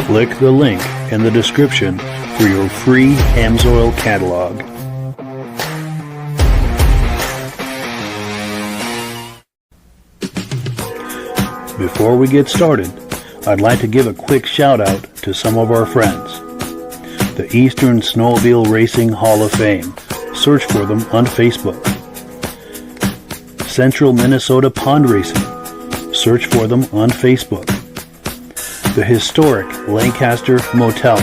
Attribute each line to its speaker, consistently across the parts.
Speaker 1: Click the link in the description for your free Amsoil catalog. Before we get started, I'd like to give a quick shout out to some of our friends. The Eastern Snowmobile Racing Hall of Fame. Search for them on Facebook. Central Minnesota Pond Racing. Search for them on Facebook. The historic Lancaster Motel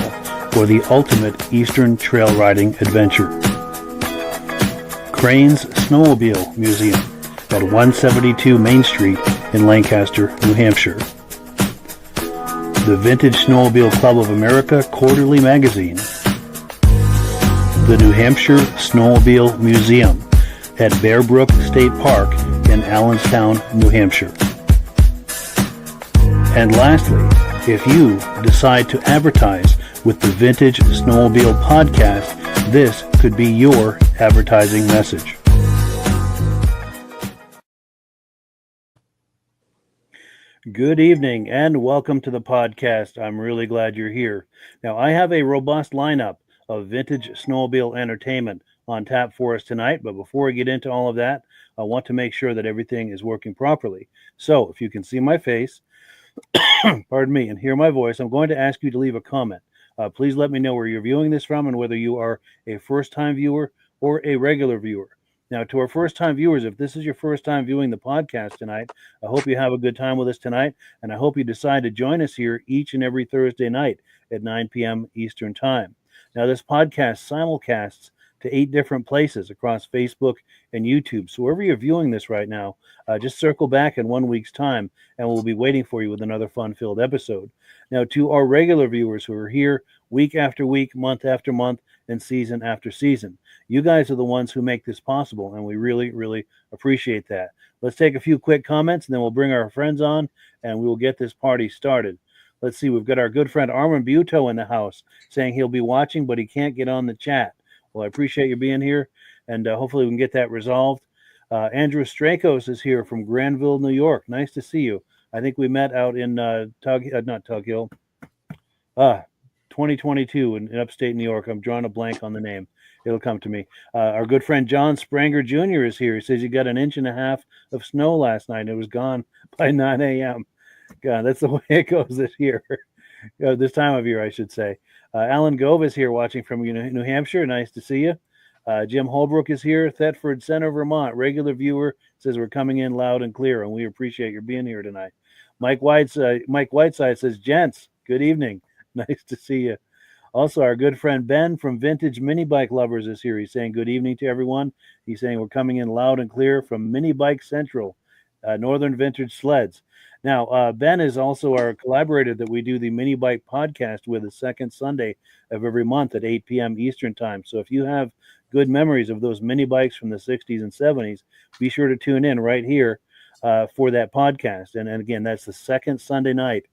Speaker 1: for the ultimate Eastern trail riding adventure. Crane's Snowmobile Museum at 172 Main Street in Lancaster, New Hampshire. The Vintage Snowmobile Club of America Quarterly Magazine. The New Hampshire Snowmobile Museum at Bear Brook State Park in Allenstown, New Hampshire. And lastly, if you decide to advertise with the Vintage Snowmobile Podcast, this could be your advertising message. Good evening and welcome to the podcast. I'm really glad you're here. Now, I have a robust lineup of vintage snowmobile entertainment on tap for us tonight, but before we get into all of that, I want to make sure that everything is working properly. So, if you can see my face, pardon me, and hear my voice, I'm going to ask you to leave a comment. Please let me know where you're viewing this from and whether you are a first-time viewer or a regular viewer. Now, to our first-time viewers, if this is your first time viewing the podcast tonight, I hope you have a good time with us tonight, and I hope you decide to join us here each and every Thursday night at 9 p.m. Eastern Time. Now, this podcast simulcasts to 8 different places across Facebook and YouTube. So wherever you're viewing this right now, just circle back in 1 week's time, and we'll be waiting for you with another fun-filled episode. Now, to our regular viewers who are here week after week, month after month, and season after season, you guys are the ones who make this possible, and we really, really appreciate that. Let's take a few quick comments, and then we'll bring our friends on, and we will get this party started. Let's see, we've got our good friend Armin Buto in the house saying he'll be watching, but he can't get on the chat. Well, I appreciate you being here, and hopefully we can get that resolved. Andrew Strakos is here from Granville, New York. Nice to see you. I think we met out in Tug Hill, 2022 in upstate New York. I'm drawing a blank on the name. It'll come to me. Our good friend John Spranger Jr. is here. He says he got 1.5 inches of snow last night, and it was gone by 9 a.m. God, that's the way it goes this year. This time of year, I should say. Alan Gove is here watching from New Hampshire. Nice to see you. Jim Holbrook is here. Thetford Center, Vermont. Regular viewer says we're coming in loud and clear, and we appreciate your being here tonight. Mike Whiteside says, gents, good evening. Nice to see you. Also, our good friend Ben from Vintage Mini Bike Lovers is here. He's saying good evening to everyone. He's saying we're coming in loud and clear from Mini Bike Central, Northern Vintage Sleds. Now, Ben is also our collaborator that we do the Mini Bike Podcast with the second Sunday of every month at 8 p.m. Eastern Time. So if you have good memories of those mini bikes from the 60s and 70s, be sure to tune in right here for that podcast. And again, that's the second Sunday night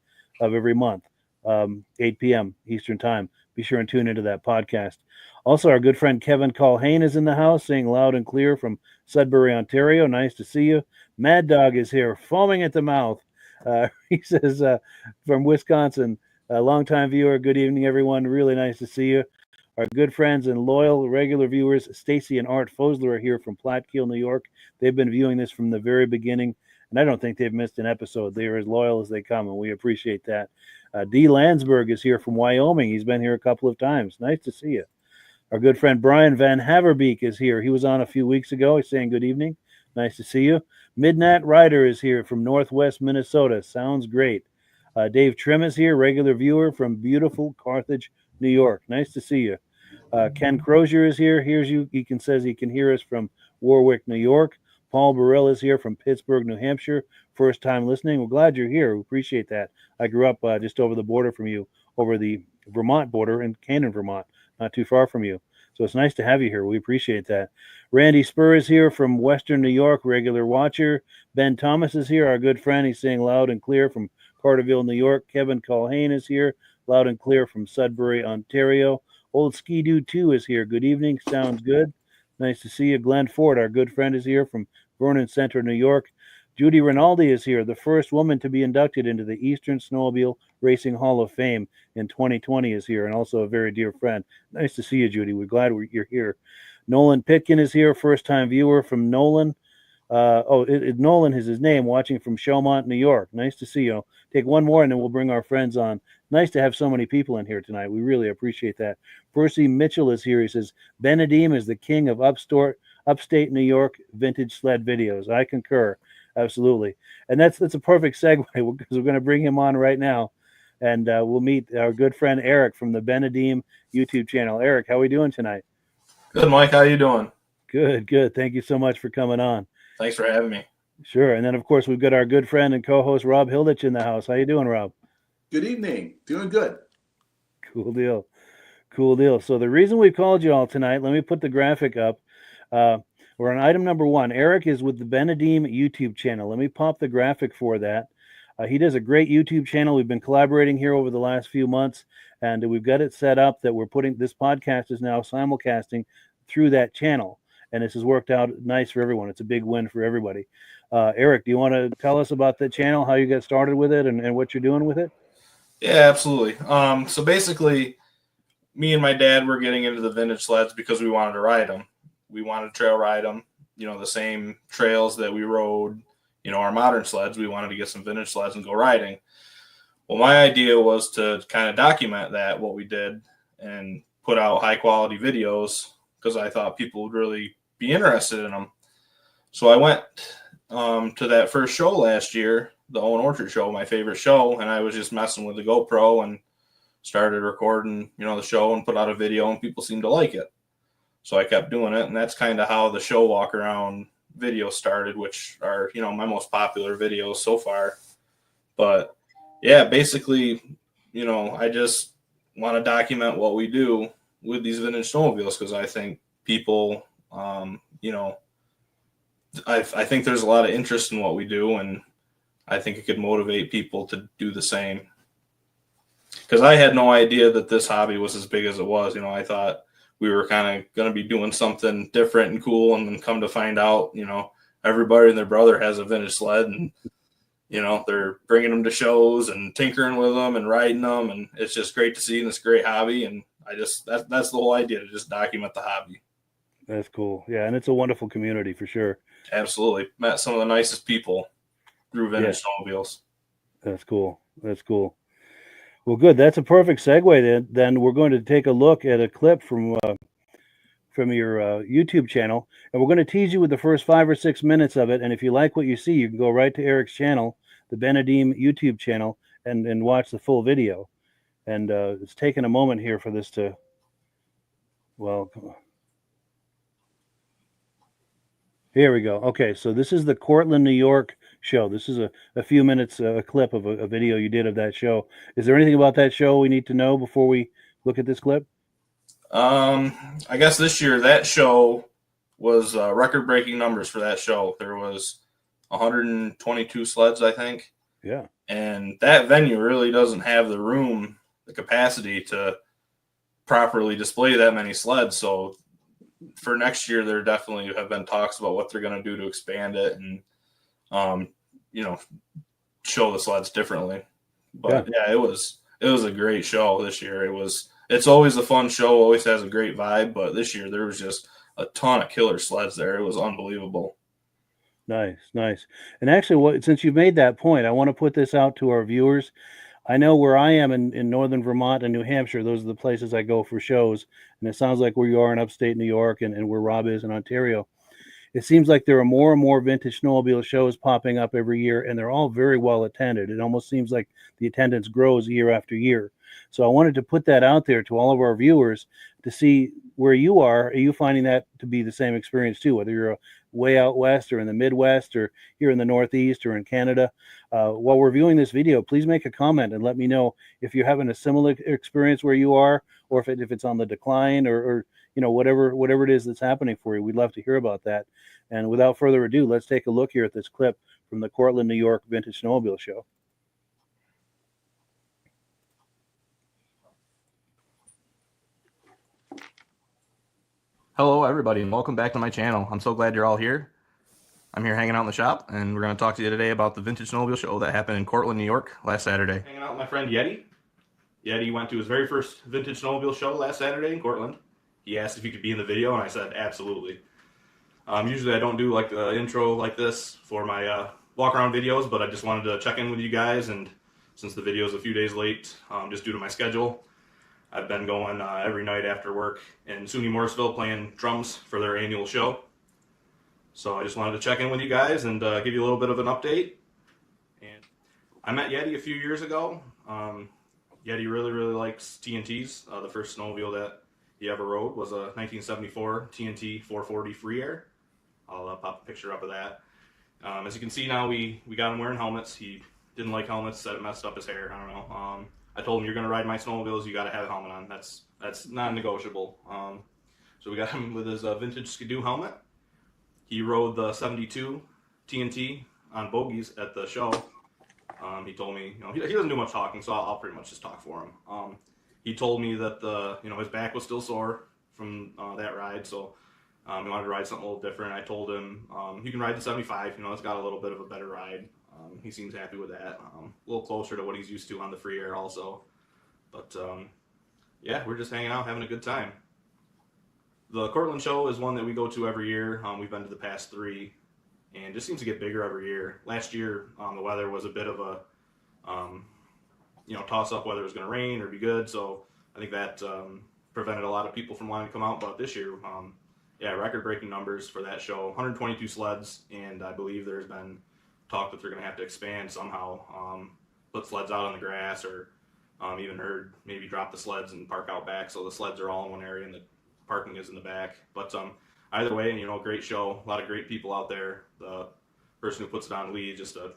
Speaker 1: of every month, 8 p.m. Eastern Time. Be sure and tune into that podcast. Also, our good friend Kevin Colhane is in the house, saying loud and clear from Sudbury, Ontario. Nice to see you. Mad Dog is here, foaming at the mouth. He says from Wisconsin, a longtime viewer. Good evening, everyone. Really nice to see you. Our good friends and loyal regular viewers, Stacy and Art Fosler, are here from Plattsburgh, New York. They've been viewing this from the very beginning, and I don't think they've missed an episode. They are as loyal as they come, and we appreciate that. D. Landsberg is here from Wyoming. He's been here a couple of times. Nice to see you. Our good friend Brian Van Haverbeek is here. He was on a few weeks ago. He's saying good evening. Nice to see you. Midnight Rider is here from Northwest Minnesota. Sounds great. Dave Trim is here, regular viewer from beautiful Carthage, New York. Nice to see you. Ken Crozier is here. Says he can hear us from Warwick, New York. Paul Burrell is here from Pittsburgh, New Hampshire. First time listening. We're glad you're here. We appreciate that. I grew up just over the border from you, over the Vermont border in Canaan, Vermont, not too far from you. So it's nice to have you here. We appreciate that. Randy Spur is here from Western New York, regular watcher. Ben Thomas is here, our good friend. He's saying loud and clear from Carterville, New York. Kevin Colhane is here, loud and clear from Sudbury, Ontario. Old Ski-Doo 2 is here. Good evening. Sounds good. Nice to see you. Glenn Ford, our good friend, is here from Vernon Center, New York. Judy Rinaldi is here, the first woman to be inducted into the Eastern Snowmobile Racing Hall of Fame in 2020 is here, and also a very dear friend. Nice to see you, Judy. We're glad you're here. Nolan Pitkin is here, first-time viewer from Nolan. Nolan is his name, watching from Showmont, New York. Nice to see you. Take one more, and then we'll bring our friends on. Nice to have so many people in here tonight. We really appreciate that. Percy Mitchell is here. He says, Benedeem is the king of upstate New York vintage sled videos. I concur. Absolutely. And that's a perfect segue because we're going to bring him on right now. And we'll meet our good friend Eric from the Benedeem YouTube channel. Eric, how are we doing tonight?
Speaker 2: Good, Mike. How you doing?
Speaker 1: Good. Thank you so much for coming on.
Speaker 2: Thanks for having me.
Speaker 1: Sure. And then, of course, we've got our good friend and co-host Rob Hilditch in the house. How you doing, Rob?
Speaker 3: Good evening. Doing good.
Speaker 1: Cool deal. So the reason we called you all tonight, let me put the graphic up. We're on item number 1. Eric is with the Benedeem YouTube channel. Let me pop the graphic for that. He does a great YouTube channel. We've been collaborating here over the last few months, and we've got it set up that we're putting this podcast is now simulcasting through that channel. And this has worked out nice for everyone. It's a big win for everybody. Eric, do you want to tell us about the channel, how you got started with it, and what you're doing with it?
Speaker 2: Yeah, absolutely. So basically, me and my dad were getting into the vintage sleds because we wanted to ride them. We wanted to trail ride them, the same trails that we rode, our modern sleds. We wanted to get some vintage sleds and go riding. Well, my idea was to kind of document what we did and put out high quality videos because I thought people would really be interested in them. So I went to that first show last year, the Owen Orchard show, my favorite show, and I was just messing with the GoPro and started recording, the show and put out a video, and people seemed to like it. So I kept doing it, and that's kind of how the show walk around video started, which are, my most popular videos so far. But yeah, basically, I just want to document what we do with these vintage snowmobiles because I think people, I think there's a lot of interest in what we do, and I think it could motivate people to do the same. Because I had no idea that this hobby was as big as it was. I thought we were kind of going to be doing something different and cool, and then come to find out, everybody and their brother has a vintage sled, and they're bringing them to shows and tinkering with them and riding them, and it's just great to see, and it's a great hobby, and that's the whole idea, to just document the hobby.
Speaker 1: That's cool. Yeah, and it's a wonderful community for sure.
Speaker 2: Absolutely. Met some of the nicest people through vintage snowmobiles.
Speaker 1: That's cool. Well, good. That's a perfect segue. Then we're going to take a look at a clip from your YouTube channel, and we're going to tease you with the first 5 or 6 minutes of it. And if you like what you see, you can go right to Eric's channel, the Benedeem YouTube channel, and watch the full video. And it's taken a moment here for this to, well, here we go. Okay, so this is the Cortland, New York show. This is a few minutes, a clip of a video you did of that show. Is there anything about that show we need to know before we look at this clip?
Speaker 2: I guess this year that show was record-breaking numbers for that show. There was 122 sleds, I think.
Speaker 1: Yeah.
Speaker 2: And that venue really doesn't have the room, the capacity to properly display that many sleds. So for next year, there definitely have been talks about what they're going to do to expand it and, show the sleds differently. But yeah, it was a great show this year. It's always a fun show, always has a great vibe, but this year there was just a ton of killer sleds there. It was unbelievable.
Speaker 1: Nice. And actually, since you've made that point, I want to put this out to our viewers. I know where I am in northern Vermont and New Hampshire, those are the places I go for shows. And it sounds like where you are in upstate New York and where Rob is in Ontario. It seems like there are more and more vintage snowmobile shows popping up every year, and they're all very well attended. It almost seems like the attendance grows year after year. So I wanted to put that out there to all of our viewers to see where you are. Are you finding that to be the same experience too, whether you're way out west or in the Midwest or here in the Northeast or in Canada? While we're viewing this video, please make a comment and let me know if you're having a similar experience where you are, or if it's on the decline or whatever it is that's happening for you. We'd love to hear about that. And without further ado, let's take a look here at this clip from the Cortland, New York Vintage Snowmobile Show.
Speaker 4: Hello, everybody, and welcome back to my channel. I'm so glad you're all here. I'm here hanging out in the shop, and we're going to talk to you today about the Vintage Snowmobile show that happened in Cortland, New York last Saturday. Hanging out with my friend Yeti. Yeti went to his very first Vintage Snowmobile show last Saturday in Cortland. He asked if he could be in the video, and I said absolutely. Usually I don't do like the intro like this for my walk around videos, but I just wanted to check in with you guys, and since the video is a few days late, just due to my schedule, I've been going every night after work in SUNY Morrisville playing drums for their annual show. So I just wanted to check in with you guys and give you a little bit of an update. And I met Yeti a few years ago. Yeti really likes TNTs. The first snowmobile that he ever rode was a 1974 TNT 440 Free Air. I'll pop a picture up of that. As you can see now, we got him wearing helmets. He didn't like helmets, said it messed up his hair. I don't know. I told him, you're going to ride my snowmobiles, you got to have a helmet on. That's non-negotiable. So we got him with his vintage Skidoo helmet. He rode the 72 TNT on bogies at the show. He told me, he doesn't do much talking, so I'll pretty much just talk for him. He told me that his back was still sore from that ride, so he wanted to ride something a little different. I told him you can ride the 75. It's got a little bit of a better ride. He seems happy with that. A little closer to what he's used to on the Free Air also. But yeah, we're just hanging out, having a good time. The Cortland show is one that we go to every year. We've been to the past 3, and it just seems to get bigger every year. Last year, the weather was a bit of a toss-up whether it was going to rain or be good, so I think that prevented a lot of people from wanting to come out. But this year, record-breaking numbers for that show. 122 sleds, and I believe there's been talk that they're going to have to expand somehow, put sleds out on the grass, or even heard maybe drop the sleds and park out back, so the sleds are all in one area and the parking is in the back. But either way, great show, a lot of great people out there. The person who puts it on, Lee, just a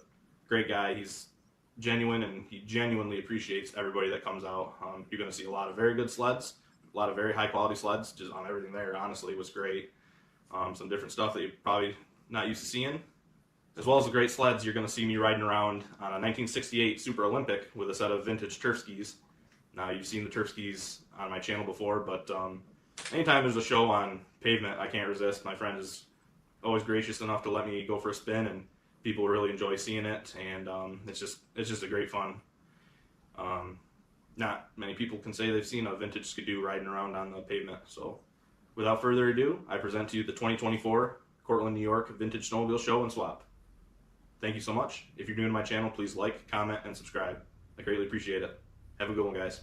Speaker 4: great guy. He's genuine, and he genuinely appreciates everybody that comes out. You're going to see a lot of very good sleds, a lot of very high quality sleds. Just on everything there, honestly, was great. Some different stuff that you're probably not used to seeing. As well as the great sleds, you're going to see me riding around on a 1968 Super Olympic with a set of vintage turf skis. Now, you've seen the turf skis on my channel before, but anytime there's a show on pavement, I can't resist. My friend is always gracious enough to let me go for a spin, and people really enjoy seeing it, and it's just a great fun. Not many people can say they've seen a vintage Skidoo riding around on the pavement. So without further ado, I present to you the 2024 Cortland, New York Vintage Snowmobile Show and Swap. Thank you so much. If you're new to my channel, please like, comment, and subscribe. I greatly appreciate it. Have a good one, guys.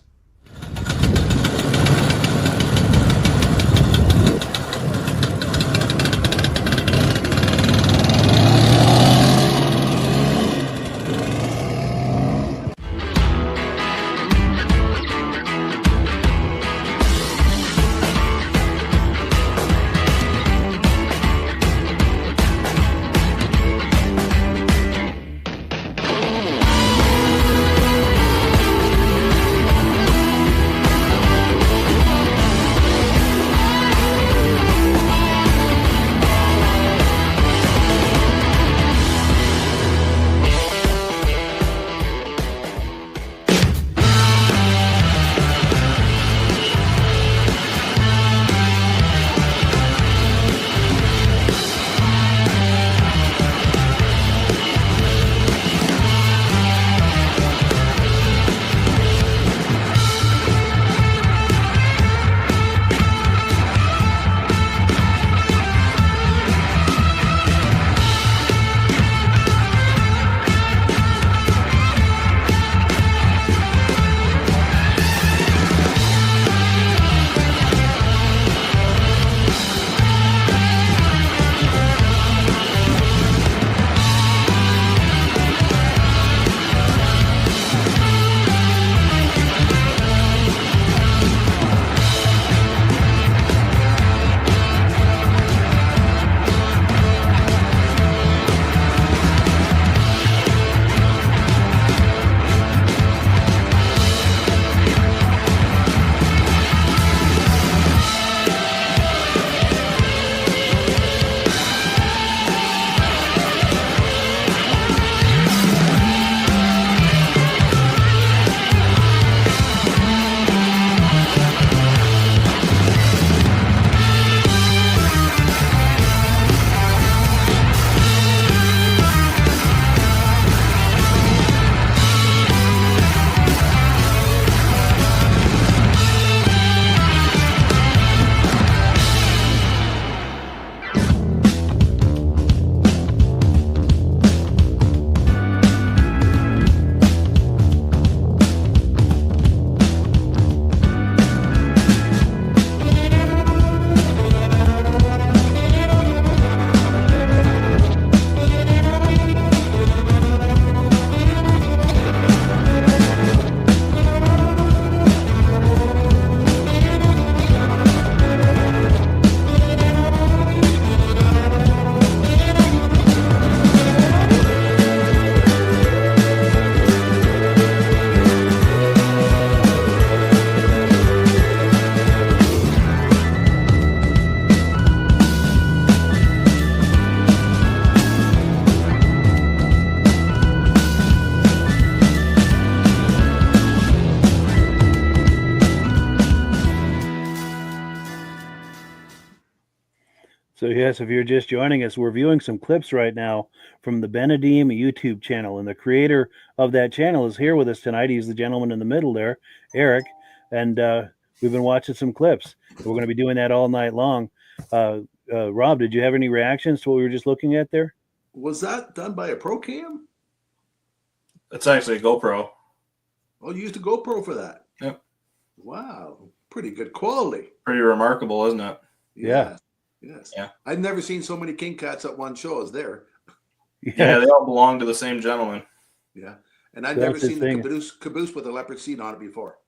Speaker 1: So yes, if you're just joining us, we're viewing some clips right now from the Benedeem YouTube channel, and the creator of that channel is here with us tonight. He's the gentleman in the middle there, Eric, and we've been watching some clips. We're going to be doing that all night long. Rob, did you have any reactions to what we were just looking at there?
Speaker 3: Was that done by a pro cam?
Speaker 2: It's actually a GoPro.
Speaker 3: Oh, you used a GoPro for that?
Speaker 2: Yep.
Speaker 3: Wow. Pretty good quality.
Speaker 2: Pretty remarkable, isn't it?
Speaker 1: Yeah.
Speaker 3: Yes.
Speaker 2: Yeah.
Speaker 3: I've never seen so many King Cats at one show as there.
Speaker 2: Yeah, they all belong to the same gentleman.
Speaker 3: Yeah. And I've
Speaker 1: That's
Speaker 3: never
Speaker 1: his
Speaker 3: seen
Speaker 1: thing.
Speaker 3: the caboose with a leopard seat on it before.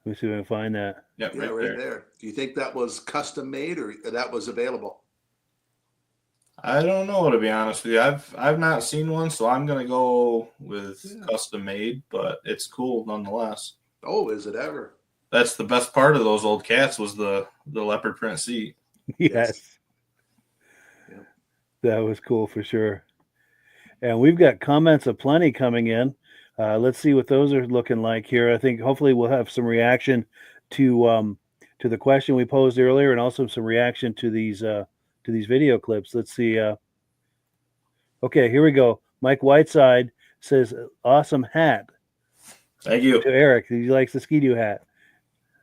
Speaker 1: Let me see if I can find that.
Speaker 2: Yep,
Speaker 3: Yeah, right there. Do you think that was custom made or that was available?
Speaker 2: I don't know, to be honest with you. I've not seen one, so I'm gonna go with custom made, but it's cool nonetheless.
Speaker 3: Oh, is it ever?
Speaker 2: That's the best part of those old cats was the leopard print seat.
Speaker 1: Yes.
Speaker 3: Yep.
Speaker 1: That was cool for sure. And we've got comments aplenty coming in. Let's see what those are looking like here. I think hopefully we'll have some reaction to the question we posed earlier, and also some reaction to these video clips. Let's see. Okay, here we go. Mike Whiteside says, "Awesome hat."
Speaker 2: Thank you.
Speaker 1: To Eric, he likes the Ski-Doo hat.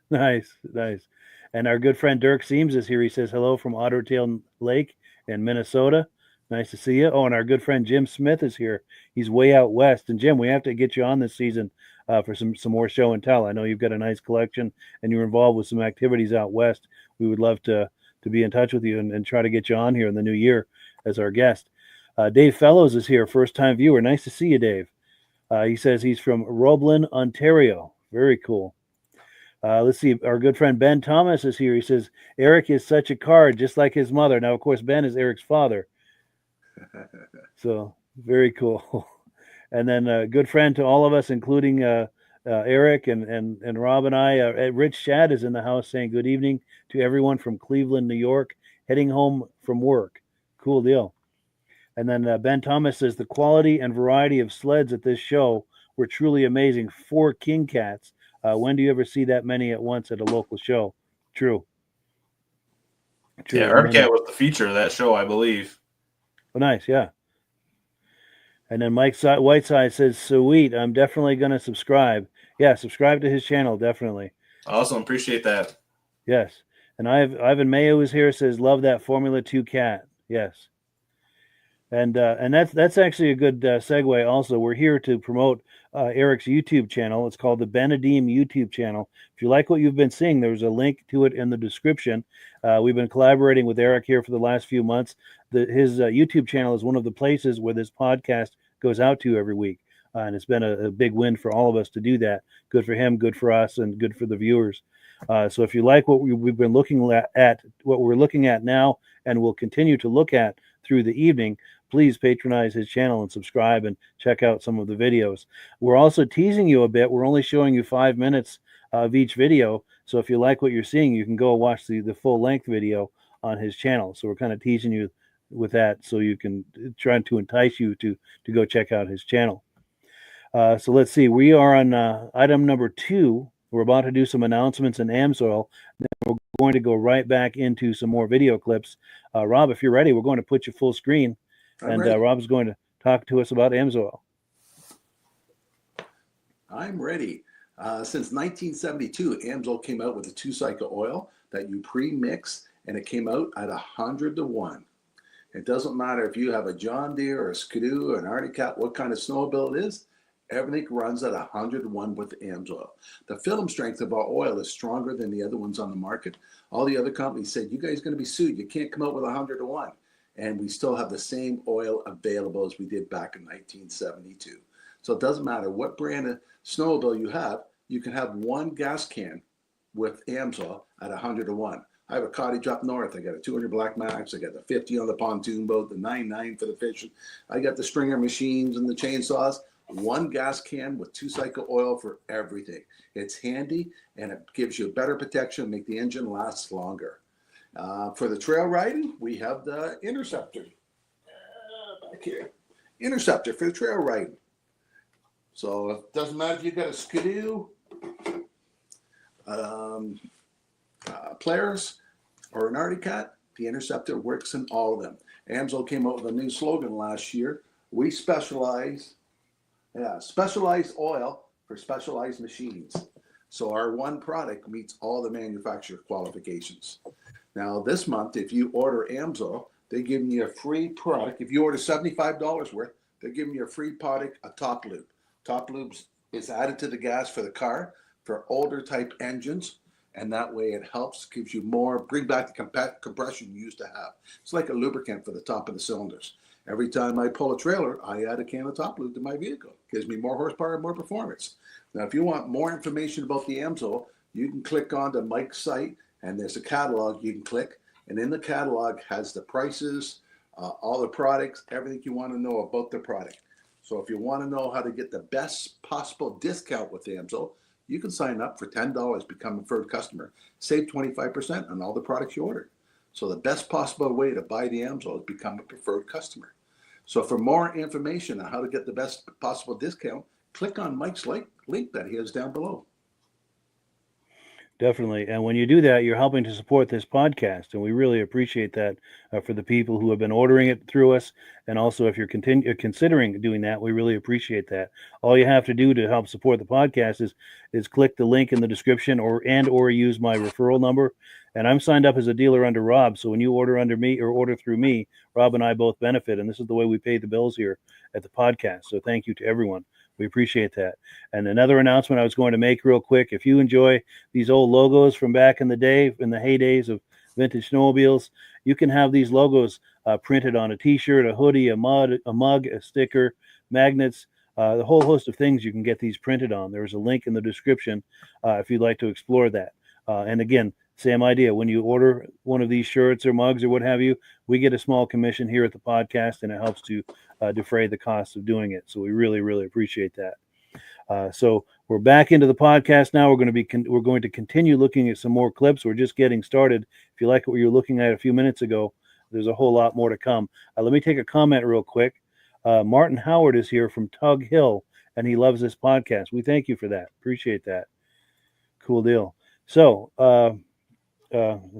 Speaker 1: Nice. And our good friend Dirk Seams is here. He says hello from Otter Tail Lake in Minnesota. Nice to see you. Oh, and our good friend Jim Smith is here. He's way out west. And Jim, we have to get you on this season for some more show and tell. I know you've got a nice collection and you're involved with some activities out west. We would love to be in touch with you and try to get you on here in the new year as our guest. Dave Fellows is here, first-time viewer. Nice to see you, Dave. He says he's from Roblin, Ontario. Very cool. Let's see. Our good friend Ben Thomas is here. He says, Eric is such a card, just like his mother. Now, of course, Ben is Eric's father. So, very cool. And then a good friend to all of us, including Eric and Rob and I. Rich Shad is in the house saying good evening to everyone from Cleveland, New York, heading home from work. Cool deal. And then Ben Thomas says the quality and variety of sleds at this show were truly amazing. 4 King Cats. When do you ever see that many at once at a local show? True.
Speaker 2: Yeah, our cat was the feature of that show, I believe.
Speaker 1: Oh, nice, yeah. And then Mike Whiteside says, sweet, I'm definitely going to subscribe. Yeah, subscribe to his channel, definitely.
Speaker 2: Awesome, appreciate that.
Speaker 1: Yes. And Ivan Mayo is here, says, love that Formula 2 cat. Yes. And that's actually a good segue also. We're here to promote Eric's YouTube channel. It's called the Benedeem YouTube channel. If you like what you've been seeing, there's a link to it in the description. We've been collaborating with Eric here for the last few months. His YouTube channel is one of the places where this podcast goes out to every week. And it's been a big win for all of us to do that. Good for him, good for us, and good for the viewers. So if you like what we've been looking at, what we're looking at now, and will continue to look at through the evening, please patronize his channel and subscribe and check out some of the videos. We're also teasing you a bit. We're only showing you 5 minutes of each video. So if you like what you're seeing, you can go watch the full length video on his channel. So we're kind of teasing you with that so you can try to entice you to go check out his channel. So let's see. We are on item number 2. We're about to do some announcements in Amsoil. Then we're going to go right back into some more video clips. Rob, if you're ready, we're going to put you full screen. And Rob's going to talk to us about Amsoil.
Speaker 3: I'm ready. Since 1972, Amsoil came out with a 2-cycle oil that you pre-mix, and it came out at 100-to-1. It doesn't matter if you have a John Deere or a Skidoo or an Arctic Cat, what kind of snowmobile it is, everything runs at 100-to-1 with Amsoil. The film strength of our oil is stronger than the other ones on the market. All the other companies said, you guys are going to be sued. You can't come out with 100-to-1. And we still have the same oil available as we did back in 1972. So it doesn't matter what brand of snowmobile you have, you can have 1 gas can with Amsoil at 100-to-1. I have a cottage up north. I got a 200 Black Max. I got the 50 on the pontoon boat, the 99 for the fishing. I got the stringer machines and the chainsaws. 1 gas can with 2-cycle oil for everything. It's handy and it gives you better protection, make the engine last longer. For the trail riding, we have the Interceptor. Back here. Interceptor for the trail riding. So it doesn't matter if you've got a Skidoo, Polaris, or an Arctic Cat, the Interceptor works in all of them. Amsoil came out with a new slogan last year. We specialized oil for specialized machines. So our one product meets all the manufacturer qualifications. Now this month, if you order Amsoil, they're giving you a free product. If you order $75 worth, they're giving you a free product, a top lube. Top lube is added to the gas for the car for older type engines. And that way it helps, gives you more, bring back the compression you used to have. It's like a lubricant for the top of the cylinders. Every time I pull a trailer, I add a can of top lube to my vehicle. Gives me more horsepower and more performance. Now, if you want more information about the Amsoil, you can click onto Mike's site, and there's a catalog you can click. And in the catalog has the prices, all the products, everything you want to know about the product. So if you want to know how to get the best possible discount with Amsoil, you can sign up for $10, become a preferred customer, save 25% on all the products you order. So the best possible way to buy the Amsoil is become a preferred customer. So for more information on how to get the best possible discount, click on Mike's link that he has down below.
Speaker 1: Definitely. And when you do that, you're helping to support this podcast. And we really appreciate that for the people who have been ordering it through us. And also, if you're considering doing that, we really appreciate that. All you have to do to help support the podcast is click the link in the description or use my referral number. And I'm signed up as a dealer under Rob. So when you order under me or order through me, Rob and I both benefit. And this is the way we pay the bills here at the podcast. So thank you to everyone. We appreciate that. And another announcement I was going to make real quick. If you enjoy these old logos from back in the day, in the heydays of vintage snowmobiles, you can have these logos printed on a t-shirt, a hoodie, a mug, a sticker, magnets, the whole host of things you can get these printed on. There's a link in the description if you'd like to explore that. And again, same idea. When you order one of these shirts or mugs or what have you, we get a small commission here at the podcast, and it helps to defray the costs of doing it. So we really, really appreciate that. So we're back into the podcast now. We're going to continue looking at some more clips. We're just getting started. If you like what you were looking at a few minutes ago, there's a whole lot more to come. Let me take a comment real quick. Martin Howard is here from Tug Hill, and he loves this podcast. We thank you for that. Appreciate that. Cool deal. So, I'm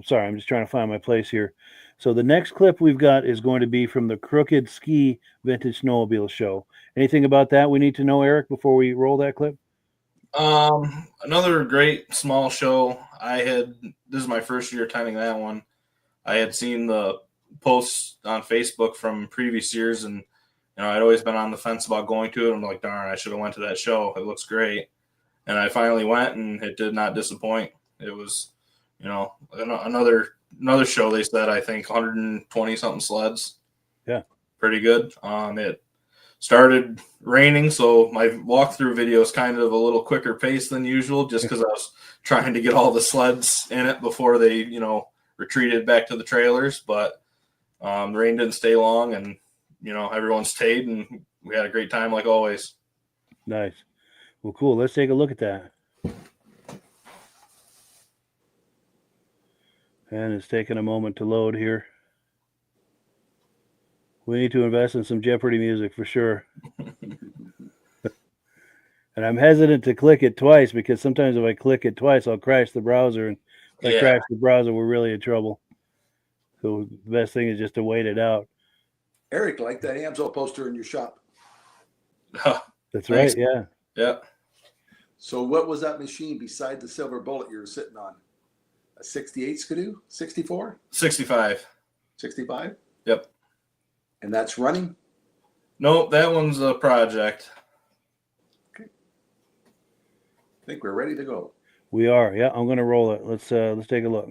Speaker 1: sorry, I'm just trying to find my place here. So the next clip we've got is going to be from the Crooked Ski Vintage Snowmobile Show. Anything about that we need to know, Eric, before we roll that clip?
Speaker 2: Another great small show. This is my first year attending that one. I had seen the posts on Facebook from previous years, and I'd always been on the fence about going to it. I'm like, darn, I should have went to that show. It looks great. And I finally went, and it did not disappoint. It was, another show. They said, I think 120 something sleds.
Speaker 1: Yeah,
Speaker 2: pretty good. It started raining, so my walkthrough video is kind of a little quicker pace than usual, just because I was trying to get all the sleds in it before they, retreated back to the trailers. But the rain didn't stay long, and everyone stayed, and we had a great time like always.
Speaker 1: Nice. Well, cool. Let's take a look at that. And it's taking a moment to load here. We need to invest in some Jeopardy music for sure. And I'm hesitant to click it twice, because sometimes if I click it twice, I'll crash the browser. And if I crash the browser, we're really in trouble. So the best thing is just to wait it out.
Speaker 3: Eric, like that Amsoil poster in your shop.
Speaker 1: That's right, yeah.
Speaker 2: Yeah.
Speaker 3: So what was that machine beside the silver bullet you were sitting on? A 68 Skidoo? 64?
Speaker 2: 65.
Speaker 3: 65?
Speaker 2: Yep.
Speaker 3: And that's running?
Speaker 2: Nope, that one's a project.
Speaker 3: Okay. I think we're ready to go.
Speaker 1: We are. Yeah, I'm going to roll it. Let's take a look.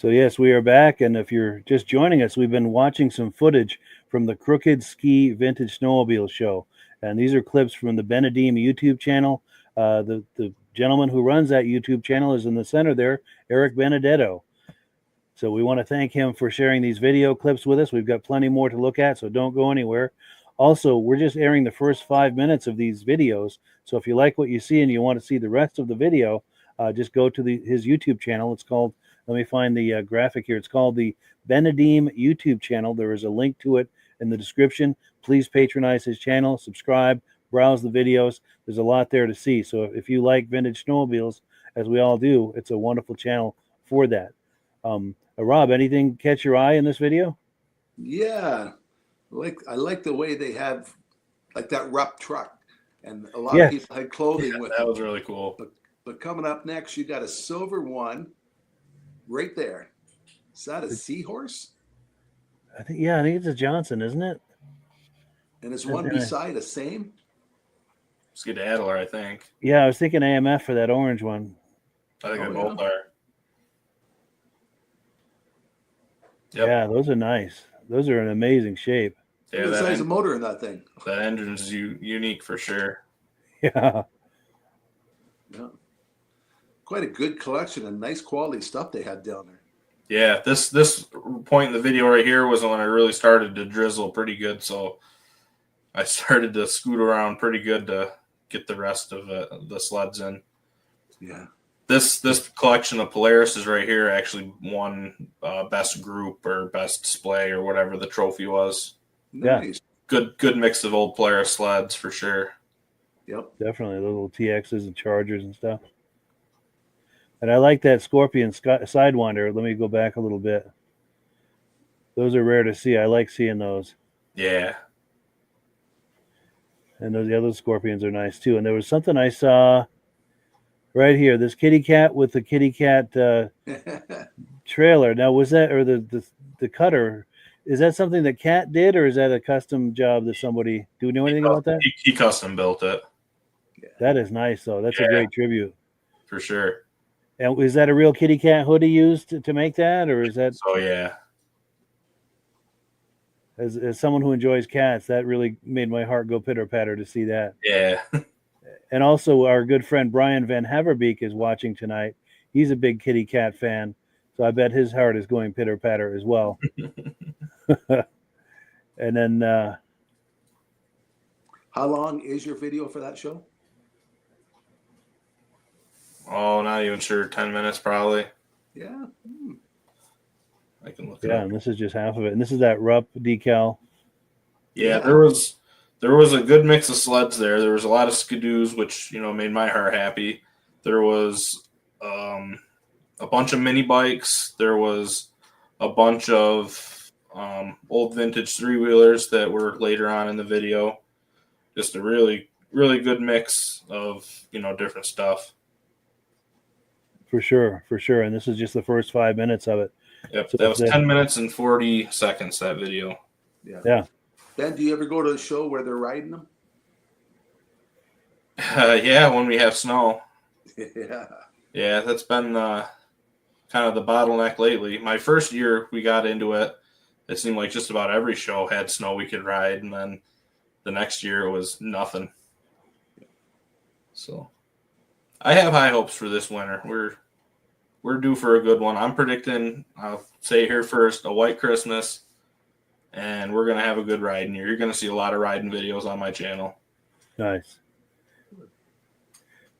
Speaker 1: So yes, we are back, and if you're just joining us, we've been watching some footage from the Crooked Ski Vintage Snowmobile Show, and these are clips from the Benedeem YouTube channel. The gentleman who runs that YouTube channel is in the center there, Eric Benedetto. So we want to thank him for sharing these video clips with us. We've got plenty more to look at, so don't go anywhere. Also, we're just airing the first 5 minutes of these videos, so if you like what you see and you want to see the rest of the video, just go to his YouTube channel. It's called, let me find the graphic here. It's called the Benedeem YouTube channel. There is a link to it in the description. Please patronize his channel, subscribe, browse the videos. There's a lot there to see. So if you like vintage snowmobiles, as we all do, it's a wonderful channel for that. Rob, anything catch your eye in this video?
Speaker 3: Yeah, I like the way they have like that RUP truck. and a lot
Speaker 1: Yes.
Speaker 3: of people had clothing with
Speaker 2: That
Speaker 3: them.
Speaker 2: was really cool.
Speaker 3: But coming up next, you got a silver one right there. Is that a seahorse?
Speaker 1: I think it's a Johnson, isn't it?
Speaker 3: And is one beside a same?
Speaker 2: Skedaddler, I think.
Speaker 1: Yeah, I was thinking AMF for that orange one.
Speaker 2: I think
Speaker 3: Oh,
Speaker 2: they both
Speaker 3: yeah.
Speaker 2: are. Yep.
Speaker 1: Yeah, those are nice. Those are in amazing shape.
Speaker 2: Yeah,
Speaker 3: Look at the
Speaker 2: that,
Speaker 3: size of motor in that thing.
Speaker 2: that engine's unique for sure.
Speaker 1: Yeah.
Speaker 3: Yeah. Quite a good collection and nice quality stuff they had down there.
Speaker 2: Yeah, this point in the video right here was when I really started to drizzle pretty good, so I started to scoot around pretty good to get the rest of the sleds in.
Speaker 3: Yeah.
Speaker 2: This collection of Polaris is right here actually won best group or best display or whatever the trophy was.
Speaker 3: Nice.
Speaker 2: Good mix of old Polaris sleds for sure.
Speaker 3: Yep.
Speaker 1: Definitely the little TXs and Chargers and stuff. And I like that Scorpion Sidewinder. Let me go back a little bit. Those are rare to see. I like seeing those.
Speaker 2: Yeah.
Speaker 1: And the other Scorpions are nice too. And there was something I saw right here. This kitty cat with the kitty cat trailer. Now, was that, or the cutter, is that something that Cat did, or is that a custom job that somebody, do we know anything about that?
Speaker 2: He custom built it.
Speaker 1: That is nice, though. That's a great tribute.
Speaker 2: For sure.
Speaker 1: And is that a real kitty cat hoodie used to make that, or is that?
Speaker 2: So yeah.
Speaker 1: As someone who enjoys cats, that really made my heart go pitter patter to see that.
Speaker 2: Yeah.
Speaker 1: And also, our good friend Brian Van Haverbeek is watching tonight. He's a big kitty cat fan, so I bet his heart is going pitter patter as well. And then,
Speaker 3: how long is your video for that show?
Speaker 2: Oh, not even sure. 10 minutes probably.
Speaker 3: Yeah.
Speaker 2: I can look it
Speaker 1: yeah,
Speaker 2: up.
Speaker 1: and this is just half of it. And this is that Rupp decal.
Speaker 2: Yeah, there was a good mix of sleds there. There was a lot of skidoos, which made my heart happy. There was a bunch of mini bikes. There was a bunch of old vintage three-wheelers that were later on in the video. Just a really, really good mix of different stuff.
Speaker 1: For sure. And this is just the first 5 minutes of it.
Speaker 2: Yep,
Speaker 1: So
Speaker 2: that was
Speaker 1: that's
Speaker 2: 10 minutes and 40 seconds, that video.
Speaker 1: Yeah.
Speaker 3: Ben, do you ever go to a show where they're riding them?
Speaker 2: Yeah, when we have snow.
Speaker 3: Yeah.
Speaker 2: Yeah, that's been kind of the bottleneck lately. My first year we got into it, it seemed like just about every show had snow we could ride, and then the next year it was nothing. So I have high hopes for this winter. We're due for a good one. I'm predicting, I'll say here first, a white Christmas, and we're going to have a good riding year. You're going to see a lot of riding videos on my channel.
Speaker 1: Nice.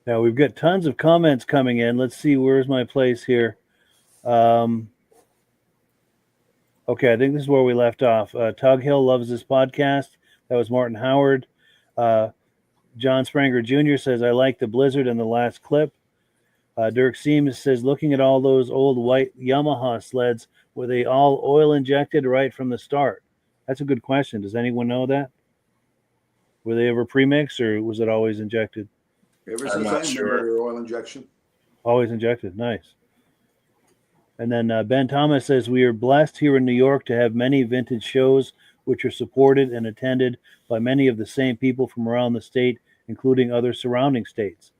Speaker 1: Now we've got tons of comments coming in. Let's see, where's my place here? Okay, I think this is where we left off. Tug Hill loves this podcast. That was Martin Howard. John Spranger Jr. says, I like the blizzard in the last clip. Dirk Seamus says, looking at all those old white Yamaha sleds, were they all oil injected right from the start? That's a good question. Does anyone know that? Were they ever premixed, or was it always injected?
Speaker 3: Ever
Speaker 2: I'm
Speaker 3: since
Speaker 2: not
Speaker 3: I
Speaker 2: sure.
Speaker 3: remember your oil injection.
Speaker 1: Always injected. Nice. And then Ben Thomas says, we are blessed here in New York to have many vintage shows which are supported and attended by many of the same people from around the state, including other surrounding states.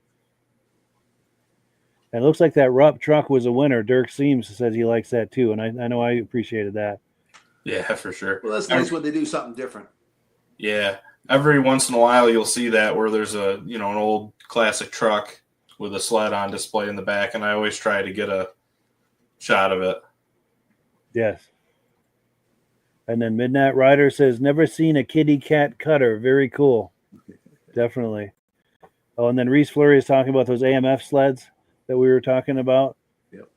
Speaker 1: And it looks like that Rupp truck was a winner. Dirk Seams says he likes that too, and I know I appreciated that.
Speaker 2: Yeah, for sure.
Speaker 3: Well, that's nice when they do something different.
Speaker 2: Yeah, every once in a while you'll see that where there's an old classic truck with a sled on display in the back, and I always try to get a shot of it.
Speaker 1: Yes. And then Midnight Rider says, never seen a kitty cat cutter. Very cool. Definitely. Oh, and then Reese Fleury is talking about those AMF sleds that we were talking about.
Speaker 3: Yep.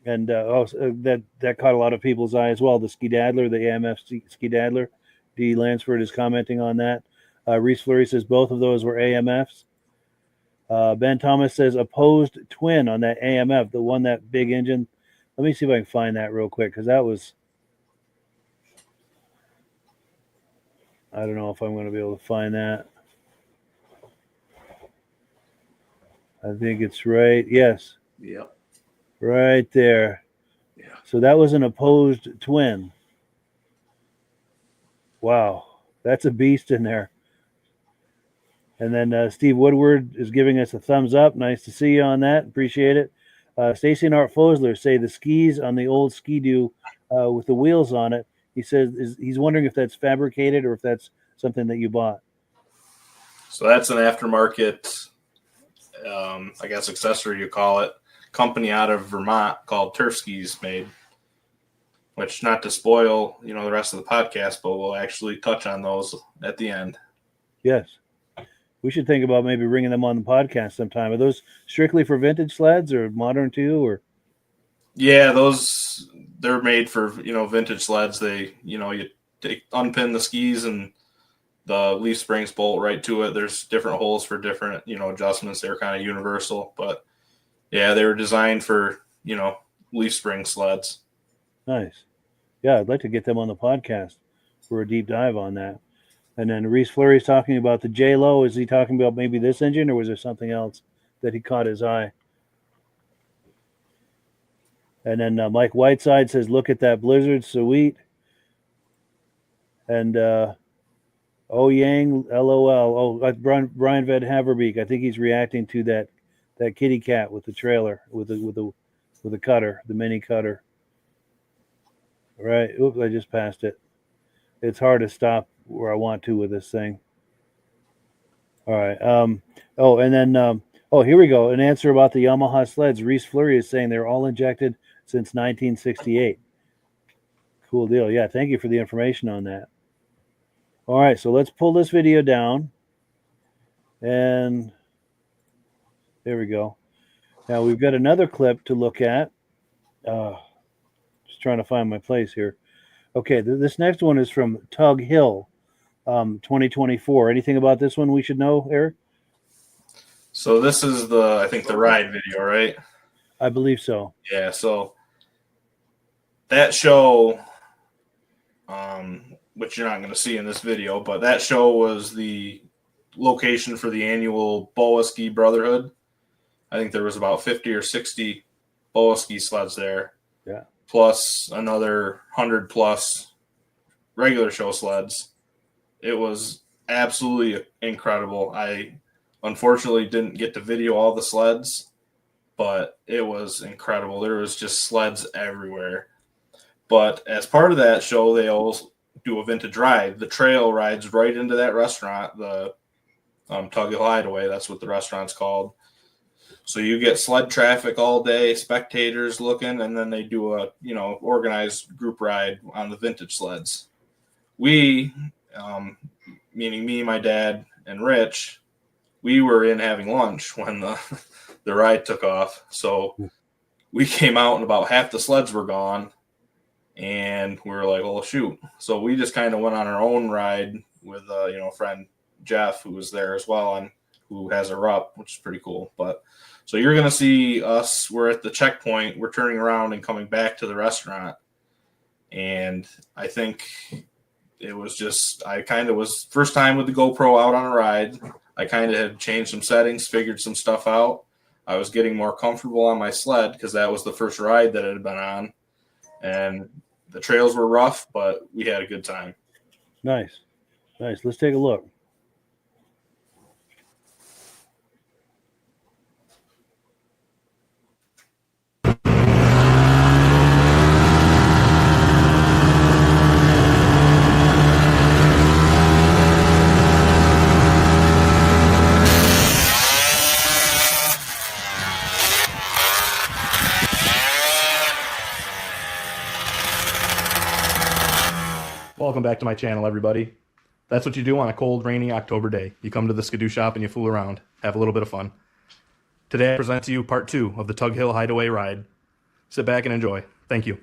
Speaker 1: And that caught a lot of people's eye as well. The Skedaddler, the AMF Skedaddler. D. Lansford is commenting on that. Reese Fleury says both of those were AMFs. Ben Thomas says opposed twin on that AMF, the one that big engine. Let me see if I can find that real quick, because that was, I don't know if I'm going to be able to find that. I think it's right. Yes,
Speaker 3: Yep.
Speaker 1: right there.
Speaker 3: Yeah.
Speaker 1: So that was an opposed twin. Wow, that's a beast in there. And then Steve Woodward is giving us a thumbs up. Nice to see you on that. Appreciate it. Stacy and Art Fosler say the skis on the old Ski-Doo with the wheels on it. He says he's wondering if that's fabricated or if that's something that you bought.
Speaker 2: So that's an aftermarket, I guess, accessory you call it. Company out of Vermont called Turf Skis made. Which, not to spoil, the rest of the podcast, but we'll actually touch on those at the end.
Speaker 1: Yes. We should think about maybe bringing them on the podcast sometime. Are those strictly for vintage sleds or modern too? Or
Speaker 2: yeah, they're made for vintage sleds. They you unpin the skis and the leaf springs bolt right to it. There's different holes for different adjustments. They're kind of universal, but yeah, they were designed for leaf spring sleds.
Speaker 1: nice. Yeah, I'd like to get them on the podcast for a deep dive on that. And then Reese Fleury's talking about the J-Lo. Is he talking about maybe this engine, or was there something else that he caught his eye? And then Mike Whiteside says, look at that Blizzard, sweet. And oh, Yang, LOL. Oh, Brian Van Haverbeek. I think he's reacting to that kitty cat with the trailer, with the cutter, the mini cutter. Right. Oops, I just passed it. It's hard to stop where I want to with this thing. All right. And then here we go. An answer about the Yamaha sleds. Reese Fleury is saying they're all injected since 1968. Cool deal. Yeah, thank you for the information on that. All right, so let's pull this video down. And there we go. Now we've got another clip to look at. Just trying to find my place here. Okay, this next one is from Tug Hill, 2024. Anything about this one we should know, Eric?
Speaker 2: So this is the ride video, right?
Speaker 1: I believe so.
Speaker 2: Yeah, so that show, which you're not going to see in this video, but that show was the location for the annual Boa Ski Brotherhood. I think there was about 50 or 60 Boa Ski sleds there.
Speaker 1: Yeah.
Speaker 2: Plus another 100 plus regular show sleds. It was absolutely incredible. I unfortunately didn't get to video all the sleds, but it was incredible. There was just sleds everywhere. But as part of that show, they always do a vintage ride. The trail rides right into that restaurant, the Tug Hill Hideaway. That's what the restaurant's called. So you get sled traffic all day, spectators looking, and then they do a organized group ride on the vintage sleds. We, meaning me, my dad, and Rich, we were in having lunch when the ride took off. So we came out and about half the sleds were gone, and we were like, "Oh shoot!" So we just kind of went on our own ride with friend Jeff, who was there as well, and who has a RUP, which is pretty cool. But so you're going to see us. We're at the checkpoint. We're turning around and coming back to the restaurant. And I think it was just, I kind of was first time with the GoPro out on a ride. I kind of had changed some settings, figured some stuff out. I was getting more comfortable on my sled because that was the first ride that I had been on. And the trails were rough, but we had a good time.
Speaker 1: Nice. Let's take a look.
Speaker 4: Welcome back to my channel, everybody. That's what you do on a cold, rainy October day. You come to the Skidoo shop and you fool around, have a little bit of fun. Today I present to you part 2 of the Tug Hill Hideaway ride. Sit back and enjoy. Thank you.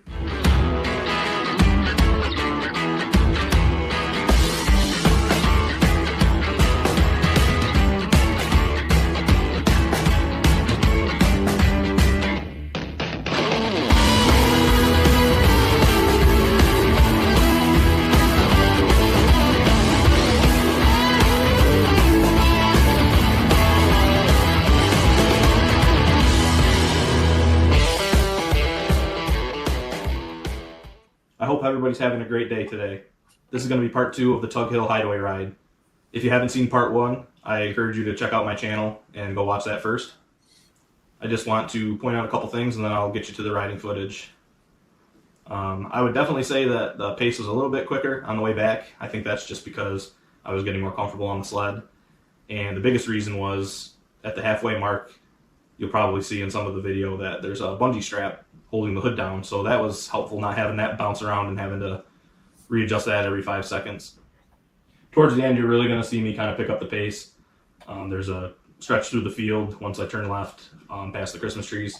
Speaker 4: everybody's having a great day today. This is going to be part 2 of the Tug Hill Hideaway ride. If you haven't seen part 1, I encourage you to check out my channel and go watch that first. I just want to point out a couple things and then I'll get you to the riding footage. I would definitely say that the pace was a little bit quicker on the way back. I think that's just because I was getting more comfortable on the sled. And the biggest reason was at the halfway mark, you'll probably see in some of the video that there's a bungee strap holding the hood down. So that was helpful, not having that bounce around and having to readjust that every 5 seconds. Towards the end, you're really going to see me kind of pick up the pace. There's a stretch through the field once I turn left past the Christmas trees.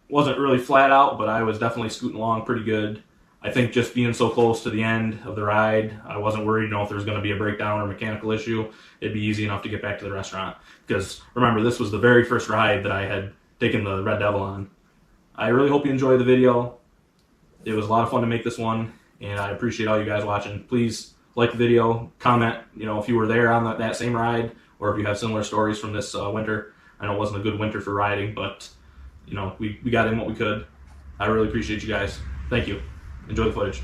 Speaker 4: Wasn't really flat out, but I was definitely scooting along pretty good. I think just being so close to the end of the ride, I wasn't worried, if there was going to be a breakdown or mechanical issue. It'd be easy enough to get back to the restaurant. Because remember, this was the very first ride that I had taken the Red Devil on. I really hope you enjoy the video. It was a lot of fun to make this one, and I appreciate all you guys watching. Please like the video, comment, if you were there on that same ride, or if you have similar stories from this winter. I know it wasn't a good winter for riding, but we got in what we could. I really appreciate you guys. Thank you. Enjoy the footage.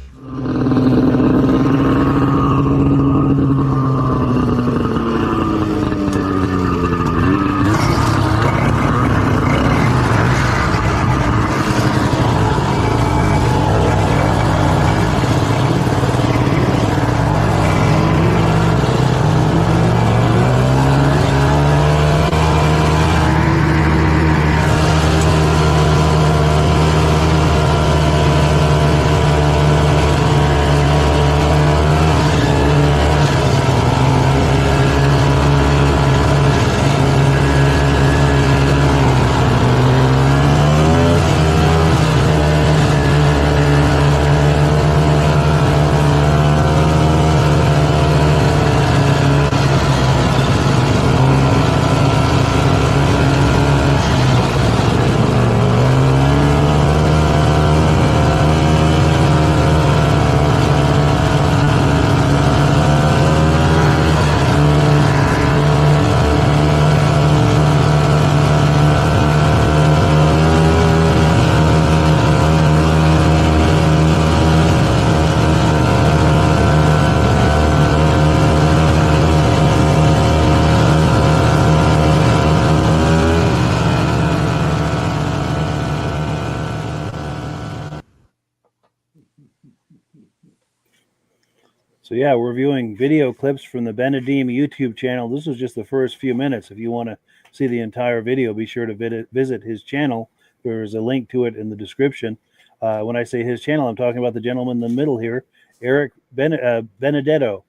Speaker 1: So yeah, we're viewing video clips from the Benedeem YouTube channel. This was just the first few minutes. If you want to see the entire video, be sure to visit his channel. There's a link to it in the description. When I say his channel, I'm talking about the gentleman in the middle here, Eric Benedetto.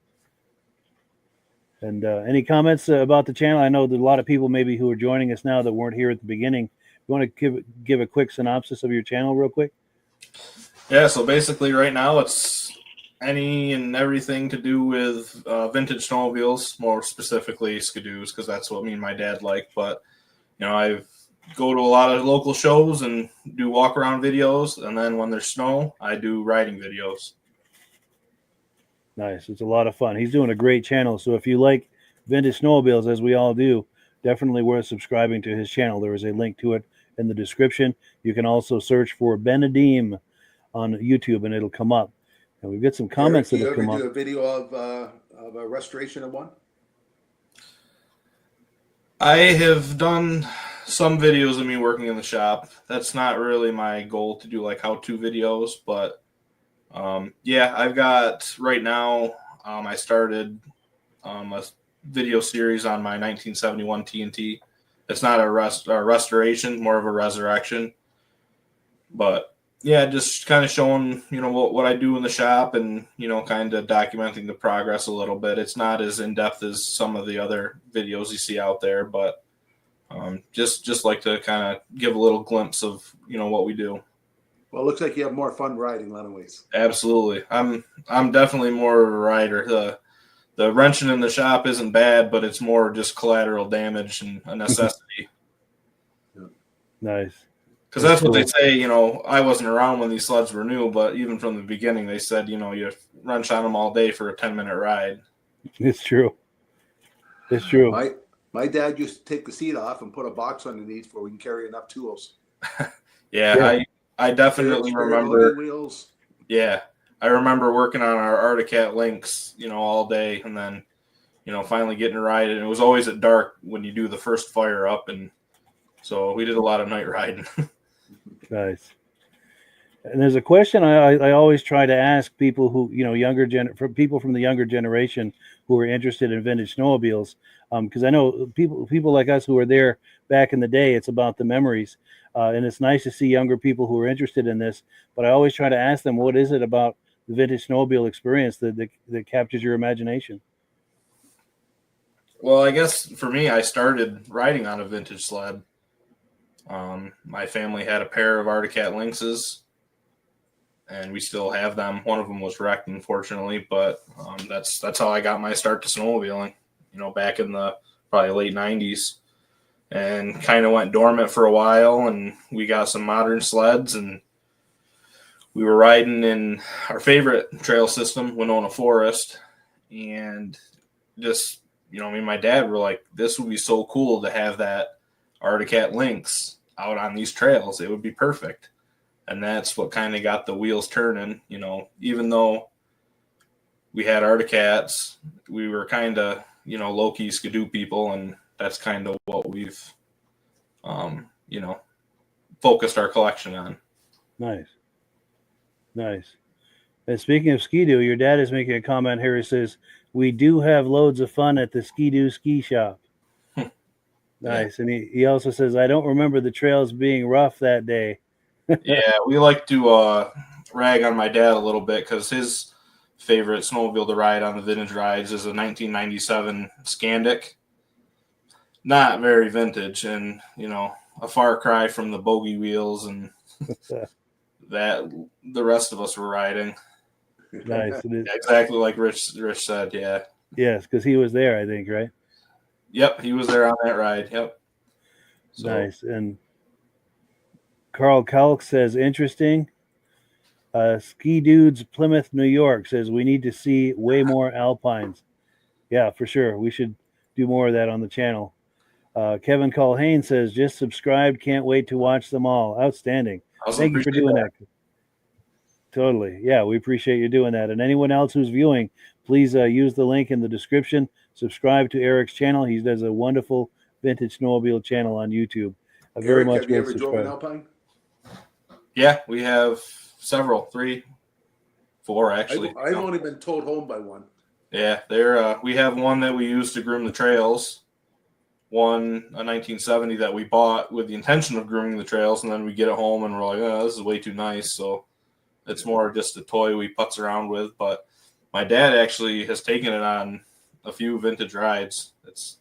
Speaker 1: And any comments about the channel? I know that a lot of people maybe who are joining us now that weren't here at the beginning. You want to give a quick synopsis of your channel real quick?
Speaker 2: Yeah, so basically right now it's any and everything to do with vintage snowmobiles, more specifically skidoos, because that's what me and my dad like. But I go to a lot of local shows and do walk around videos, and then when there's snow, I do riding videos.
Speaker 1: Nice. It's a lot of fun. He's doing a great channel. So if you like vintage snowmobiles, as we all do, definitely worth subscribing to his channel. There is a link to it in the description. You can also search for Benedeem on YouTube, and it'll come up. And we've got some comments that have come up.
Speaker 3: Do a video of a restoration of one?
Speaker 2: I have done some videos of me working in the shop. That's not really my goal to do like how-to videos, but yeah, I've got right now. I started a video series on my 1971 TNT. It's not a restoration, more of a resurrection. But yeah, just kind of showing what I do in the shop and kind of documenting the progress a little bit. It's not as in depth as some of the other videos you see out there, but just like to kind of give a little glimpse of what we do.
Speaker 3: Well, it looks like you have more fun riding, anyways.
Speaker 2: Absolutely. I'm definitely more of a rider. The wrenching in the shop isn't bad, but it's more just collateral damage and a necessity.
Speaker 3: Yeah.
Speaker 1: Nice.
Speaker 2: Because that's what they say. I wasn't around when these sleds were new, but even from the beginning, they said, you wrench on them all day for a 10-minute ride.
Speaker 1: It's true. It's true.
Speaker 3: My dad used to take the seat off and put a box underneath where we can carry enough tools.
Speaker 2: Yeah. I definitely remember.
Speaker 3: Wheels.
Speaker 2: Yeah. I remember working on our Articat links, all day, and then, finally getting to ride it. And it was always at dark when you do the first fire up. And so we did a lot of night riding.
Speaker 1: Nice. And there's a question I always try to ask people who, people from the younger generation who are interested in vintage snowmobiles, because I know people like us who were there back in the day. It's about the memories, and it's nice to see younger people who are interested in this. But I always try to ask them, what is it about the vintage snowmobile experience that captures your imagination?
Speaker 2: Well, I guess for me, I started riding on a vintage sled. My family had a pair of Articat Lynxes, and we still have them. One of them was wrecked, unfortunately, but that's how I got my start to snowmobiling, back in the probably late 90s, and kind of went dormant for a while, and we got some modern sleds, and we were riding in our favorite trail system, Winona Forest, and just, me and my dad were like, this would be so cool to have that Articat Lynx out on these trails. It would be perfect. And that's what kind of got the wheels turning, even though we had Articats, we were kind of, low-key skidoo people, and that's kind of what we've, focused our collection on.
Speaker 1: Nice. And speaking of skidoo, your dad is making a comment here. He says, we do have loads of fun at the skidoo ski shop. Nice. Yeah. And he also says, I don't remember the trails being rough that day.
Speaker 2: Yeah, we like to rag on my dad a little bit because his favorite snowmobile to ride on the vintage rides is a 1997 Scandic. Not very vintage, and a far cry from the bogey wheels and that the rest of us were riding.
Speaker 1: Nice.
Speaker 2: Yeah, exactly like Rich said. Yeah.
Speaker 1: Yes, because he was there, I think, right?
Speaker 2: Yep, he was there on that ride. Yep.
Speaker 1: So. Nice. And Carl Kalk says, interesting. Ski Dudes Plymouth, New York says, we need to see way more Alpines. Yeah, for sure. We should do more of that on the channel. Kevin Colhane says, just subscribed. Can't wait to watch them all. Outstanding. Thank you for doing that. Totally. Yeah, we appreciate you doing that. And anyone else who's viewing, please use the link in the description. Subscribe to Eric's channel. He does a wonderful vintage snowmobile channel on YouTube.
Speaker 3: Eric, have you ever drove an Alpine?
Speaker 2: Yeah, we have several, 3, 4 actually.
Speaker 3: I've only been towed home by one.
Speaker 2: Yeah, we have one that we use to groom the trails. One, a 1970 that we bought with the intention of grooming the trails, and then we get it home and we're like, oh, this is way too nice. So it's more just a toy we putz around with. But my dad actually has taken it on a few vintage rides. It's,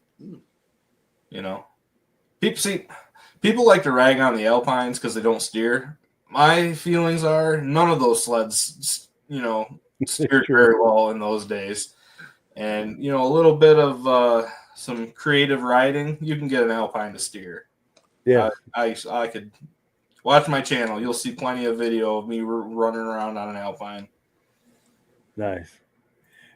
Speaker 2: people like to rag on the Alpines because they don't steer. My feelings are none of those sleds, steered very well in those days. And, a little bit of some creative riding, you can get an Alpine to steer.
Speaker 1: Yeah.
Speaker 2: I could watch my channel. You'll see plenty of video of me running around on an Alpine.
Speaker 1: Nice.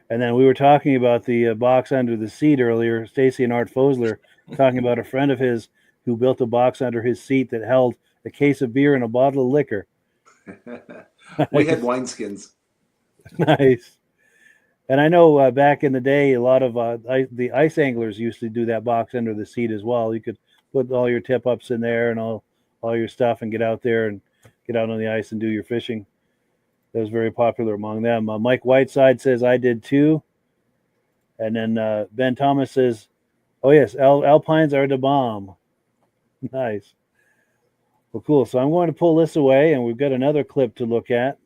Speaker 1: And then we were talking about the box under the seat earlier. Stacy and Art Fosler talking about a friend of his who built a box under his seat that held a case of beer and a bottle of liquor.
Speaker 3: We had wineskins.
Speaker 1: Nice. And I know back in the day, a lot of the ice anglers used to do that box under the seat as well. You could put all your tip ups in there and all your stuff and get out there and get out on the ice and do your fishing. That was very popular among them. Mike Whiteside says, I did too. And then Ben Thomas says, oh, yes, Alpines are the bomb. Nice. Well, cool. So I'm going to pull this away, and we've got another clip to look at.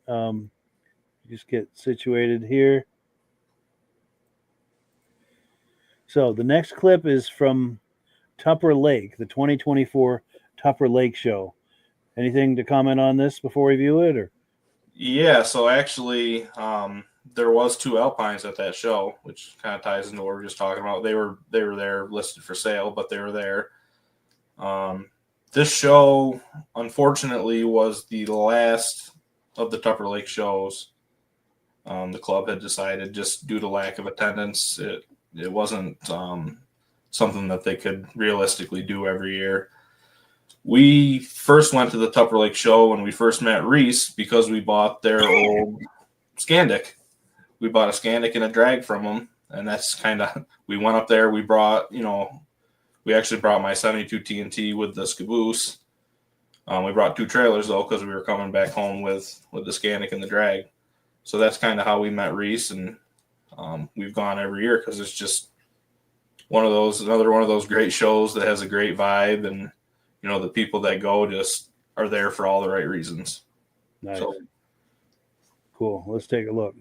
Speaker 1: Just get situated here. So the next clip is from Tupper Lake, the 2024 Tupper Lake show. Anything to comment on this before we view it? Or?
Speaker 2: Yeah, so actually there was 2 Alpines at that show, which kind of ties into what we were just talking about. They were there listed for sale, but they were there. This show, unfortunately, was the last of the Tupper Lake shows. The club had decided, just due to lack of attendance, it wasn't something that they could realistically do every year. We first went to the Tupper Lake show when we first met Reese because we bought their old Scandic. We bought a Scandic and a drag from them, and that's kind of, we went up there. We brought, we actually brought my 72 TNT with the Caboose. We brought 2 trailers though because we were coming back home with the Scandic and the drag. So that's kind of how we met Reese, and we've gone every year because it's just another one of those great shows that has a great vibe, and the people that go just are there for all the right reasons.
Speaker 1: Nice.
Speaker 2: So,
Speaker 1: cool. Let's take a look.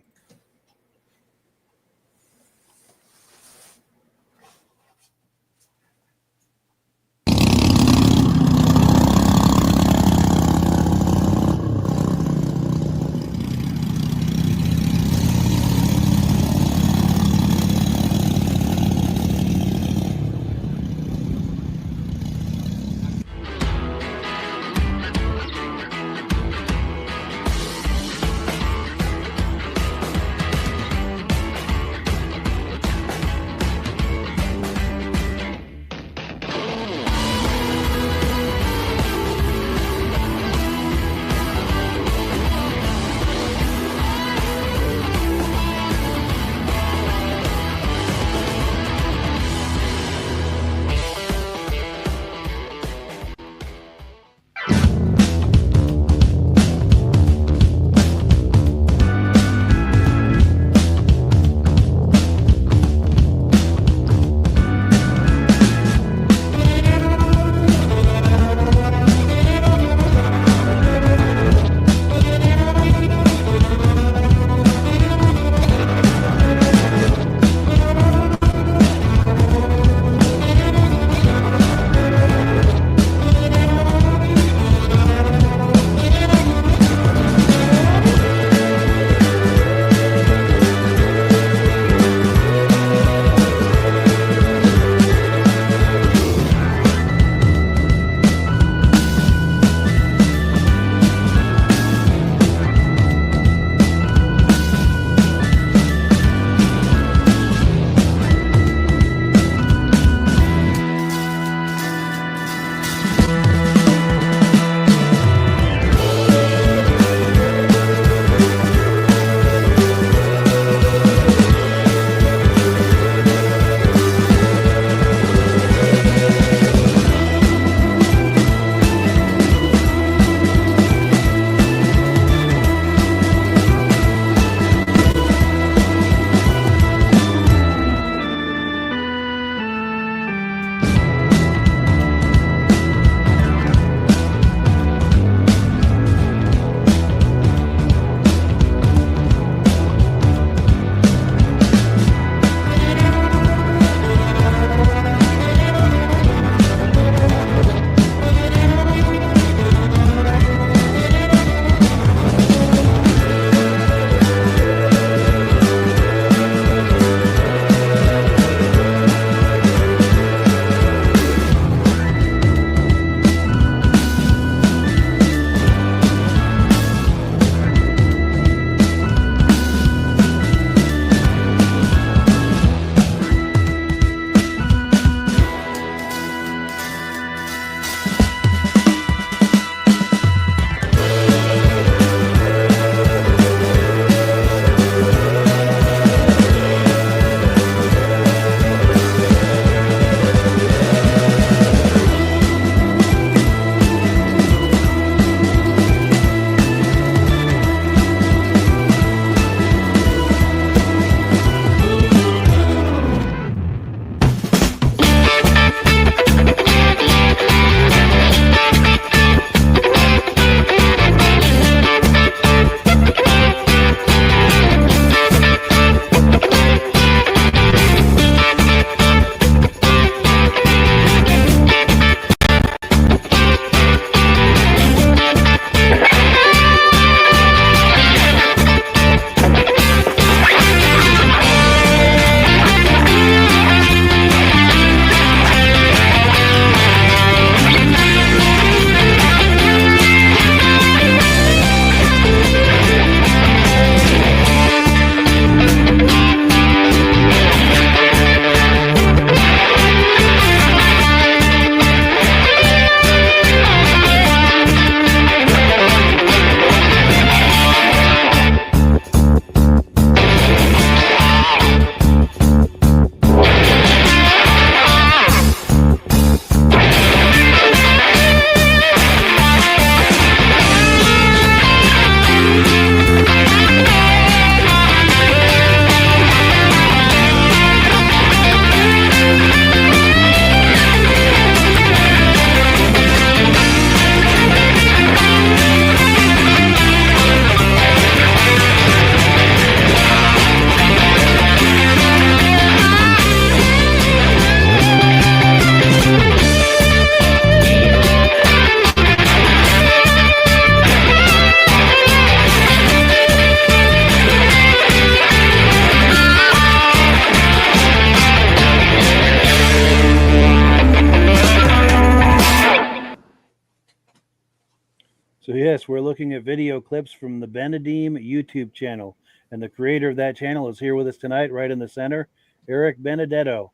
Speaker 1: So yes, we're looking at video clips from the Benedeem YouTube channel, and the creator of that channel is here with us tonight, right in the center, Eric Benedetto.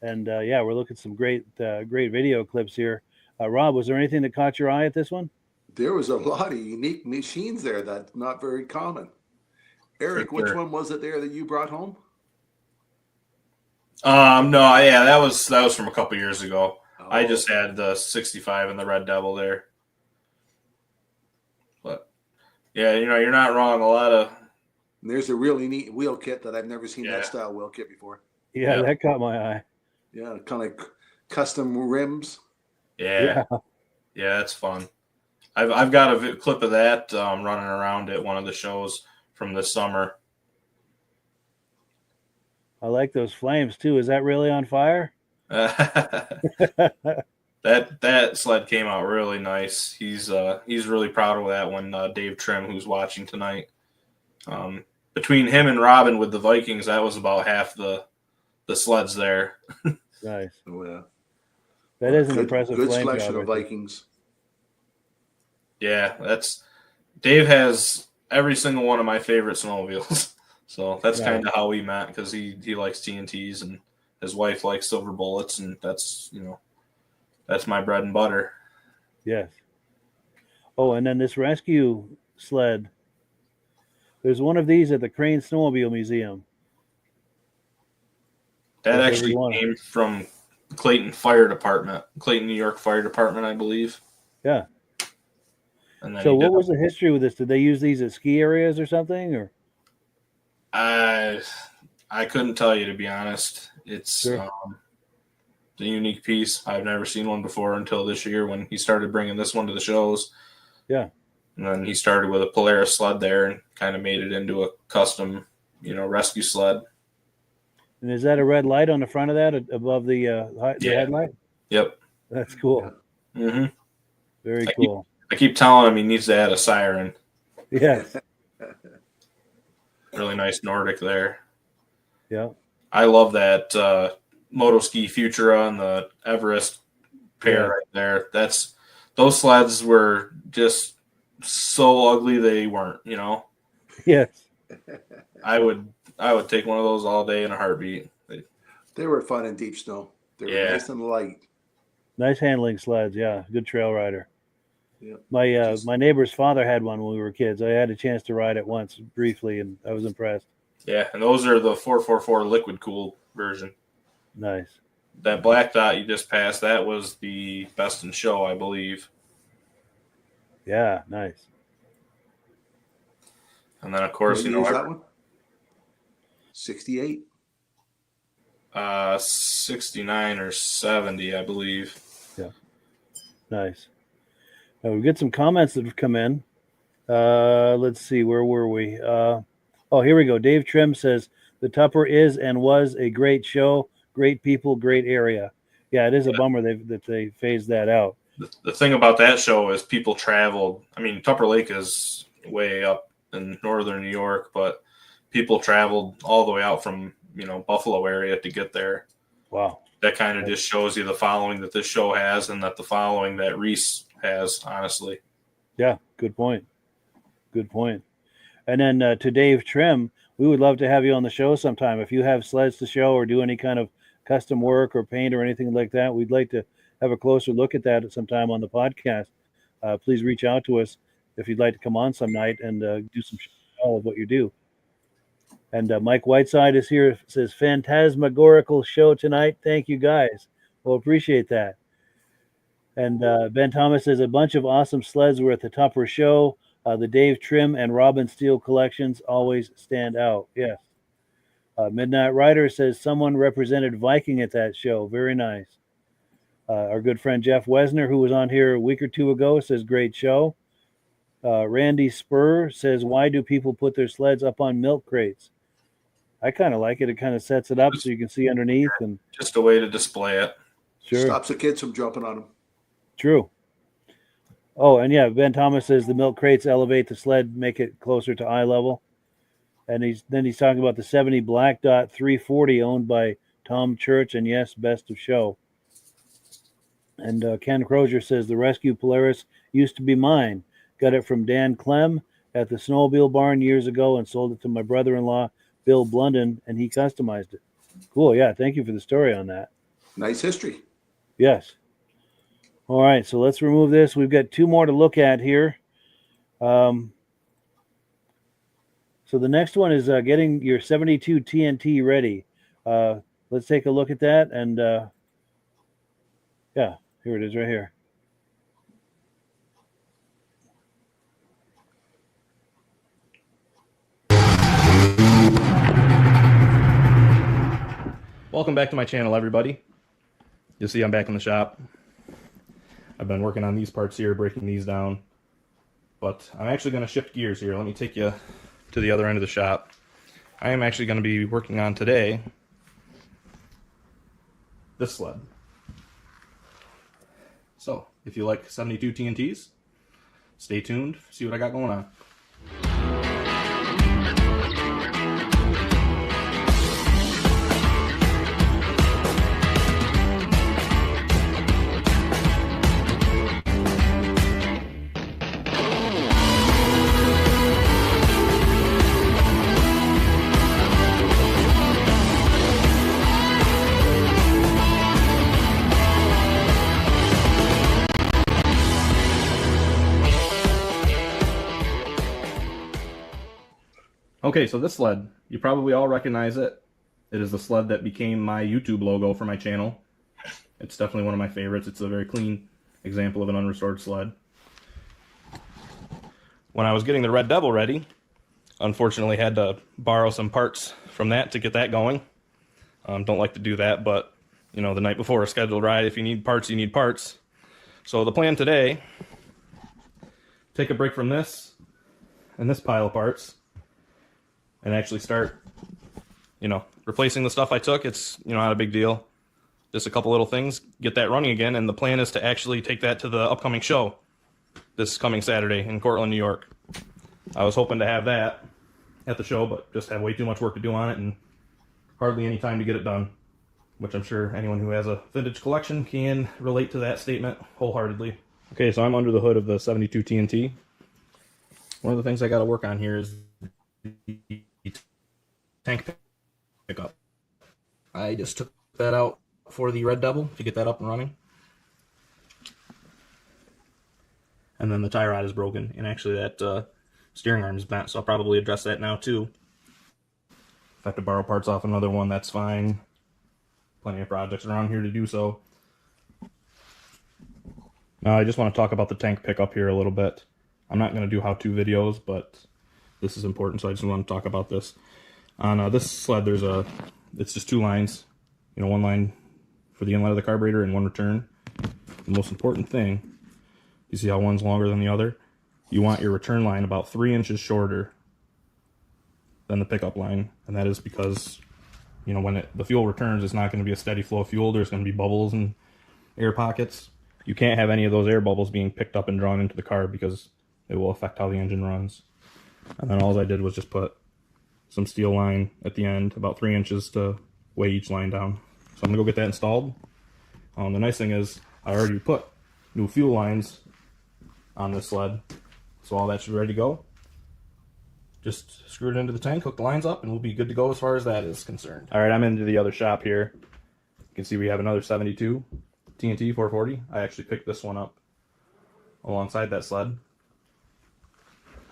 Speaker 1: And yeah, we're looking at some great video clips here. Rob, was there anything that caught your eye at this one?
Speaker 3: There was a lot of unique machines there that's not very common. Eric, which one was it there that you brought home?
Speaker 2: No, yeah, that was from a couple years ago.
Speaker 3: Oh.
Speaker 2: I just had the 65 and the Red Devil there. But yeah, you're not wrong. A lot of.
Speaker 3: And there's a really neat wheel kit that I've never seen
Speaker 2: Yeah.
Speaker 3: that style wheel kit before.
Speaker 1: Yeah, that caught my eye.
Speaker 3: Yeah, kind of custom rims.
Speaker 2: Yeah, that's fun. I've got a clip of that running around at one of the shows from this summer.
Speaker 1: I like those flames too. Is that really on fire?
Speaker 2: That sled came out really nice. He's really proud of that one. Dave Trim, who's watching tonight, between him and Robin with the Vikings, that was about half the sleds there.
Speaker 1: Nice.
Speaker 3: Oh, yeah.
Speaker 1: That is an impressive
Speaker 3: good
Speaker 1: flame
Speaker 3: selection
Speaker 1: job
Speaker 3: of Vikings.
Speaker 2: Yeah, Dave has every single one of my favorite snowmobiles. So that's kind of how we met, because he likes TNTs and his wife likes silver bullets, and that's my bread and butter.
Speaker 1: Yes. Oh, and then this rescue sled. There's one of these at the Crane Snowmobile Museum.
Speaker 2: That
Speaker 1: That's
Speaker 2: actually
Speaker 1: everyone.
Speaker 2: came from Clayton Fire Department, Clayton, New York Fire Department, I believe.
Speaker 1: Yeah.
Speaker 2: And then
Speaker 1: So what was the history with this? Did they use these at ski areas or something, or?
Speaker 2: I couldn't tell you, to be honest. It's
Speaker 1: Sure.
Speaker 2: a unique piece. I've never seen one before until this year when he started bringing this one to the shows.
Speaker 1: Yeah.
Speaker 2: And then he started with a Polaris sled there and kind of made it into a custom, rescue sled.
Speaker 1: And is that a red light on the front of that above the headlight?
Speaker 2: Yep.
Speaker 1: That's cool.
Speaker 2: Mm-hmm.
Speaker 1: Very cool.
Speaker 2: I keep telling him he needs to add a siren.
Speaker 1: Yes.
Speaker 2: Really nice Nordic there.
Speaker 1: Yeah.
Speaker 2: I love that Motoski Futura and the Everest pair right there. Those sleds were just so ugly they weren't,
Speaker 1: Yes.
Speaker 2: I would take one of those all day in a heartbeat.
Speaker 3: They were fun in deep snow. They were nice and light.
Speaker 1: Nice handling sleds. Yeah. Good trail rider.
Speaker 3: Yeah.
Speaker 1: My neighbor's father had one when we were kids. I had a chance to ride it once briefly, and I was impressed.
Speaker 2: Yeah, and those are the 444 liquid cooled version.
Speaker 1: Nice.
Speaker 2: That black dot you just passed, that was the best in show, I believe.
Speaker 1: Yeah, nice.
Speaker 2: And then of course,
Speaker 3: that one? 68.
Speaker 2: 69 or 70, I believe.
Speaker 1: Yeah. Nice. Now we get some comments that have come in. Let's see, where were we? Oh, here we go. Dave Trim says the Tupper is and was a great show, great people, great area. Yeah, it is a bummer that they phased that out.
Speaker 2: The thing about that show is people traveled. I mean, Tupper Lake is way up in northern New York, but people traveled all the way out from Buffalo area to get there.
Speaker 1: Wow.
Speaker 2: That kind of just shows you the following that this show has, and that the following that Reese has, honestly.
Speaker 1: Yeah, good point. Good point. And then to Dave Trim, we would love to have you on the show sometime. If you have sleds to show or do any kind of custom work or paint or anything like that, we'd like to have a closer look at that at some time on the podcast. Please reach out to us if you'd like to come on some night and do some show of what you do. And Mike Whiteside is here, says, phantasmagorical show tonight. Thank you, guys. We'll appreciate that. And Ben Thomas says, a bunch of awesome sleds were at the Tupper show. The Dave Trim and Robin Steele collections always stand out. Yes. Midnight Rider says, someone represented Viking at that show. Very nice. Our good friend Jeff Wesner, who was on here a week or two ago, says, great show. Randy Spur says, why do people put their sleds up on milk crates? I kind of like it. It kind of sets it up so you can see underneath. And
Speaker 2: just a way to display it.
Speaker 1: Sure.
Speaker 3: Stops the kids from jumping on them.
Speaker 1: True. Oh, and yeah, Ben Thomas says the milk crates elevate the sled, make it closer to eye level. And he's talking about the 70 Black Dot 340 owned by Tom Church, and yes, best of show. And Ken Crozier says the Rescue Polaris used to be mine. Got it from Dan Clem at the Snowmobile Barn years ago and sold it to my brother-in-law, Bill Blunden, and he customized it. Cool. Yeah. Thank you for the story on that.
Speaker 3: Nice history.
Speaker 1: Yes. All right. So let's remove this. We've got 2 more to look at here. So the next one is getting your 72 TNT ready. Let's take a look at that. And yeah, here it is right here.
Speaker 4: Welcome back to my channel, everybody. You'll see I'm back in the shop. I've been working on these parts here, breaking these down. But I'm actually going to shift gears here. Let me take you to the other end of the shop. I am actually going to be working on today this sled. So, if you like 72 TNTs, stay tuned, see what I got going on. Okay, so this sled, you probably all recognize it. It is the sled that became my YouTube logo for my channel. It's definitely one of my favorites. It's a very clean example of an unrestored sled. When I was getting the Red Devil ready, unfortunately had to borrow some parts from that to get that going. Don't like to do that, but you know, the night before a scheduled ride, if you need parts, you need parts. So the plan today, take a break from this and this pile of parts, and actually start, you know, replacing the stuff I took. It's, you know, not a big deal. Just a couple little things, get that running again, and the plan is to actually take that to the upcoming show this coming Saturday in Cortland, New York. I was hoping to have that at the show, but just have way too much work to do on it and hardly any time to get it done, which I'm sure anyone who has a vintage collection can relate to that statement wholeheartedly. Okay, so I'm under the hood of the 72 TNT. One of the things I got to work on here is the tank pickup. I just took that out for the Red Devil to get that up and running. And then the tie rod is broken, and actually that steering arm is bent, so I'll probably address that now too. If I have to borrow parts off another one, that's fine. Plenty of projects around here to do so. Now I just want to talk about the tank pickup here a little bit. I'm not going to do how-to videos, but this is important, so I just want to talk about this. On this sled, it's just 2 lines. You know, 1 line for the inlet of the carburetor and 1 return. The most important thing, you see how one's longer than the other? You want your return line about 3 inches shorter than the pickup line, and that is because, you know, when the fuel returns, it's not going to be a steady flow of fuel. There's going to be bubbles and air pockets. You can't have any of those air bubbles being picked up and drawn into the car because it will affect how the engine runs. And then all I did was just put some steel line at the end, about 3 inches to weigh each line down. So I'm going to go get that installed. The nice thing is I already put new fuel lines on this sled, so all that should be ready to go. Just screw it into the tank, hook the lines up, and we'll be good to go as far as that is concerned. All right, I'm into the other shop here. You can see we have another 72 TNT 440. I actually picked this one up alongside that sled.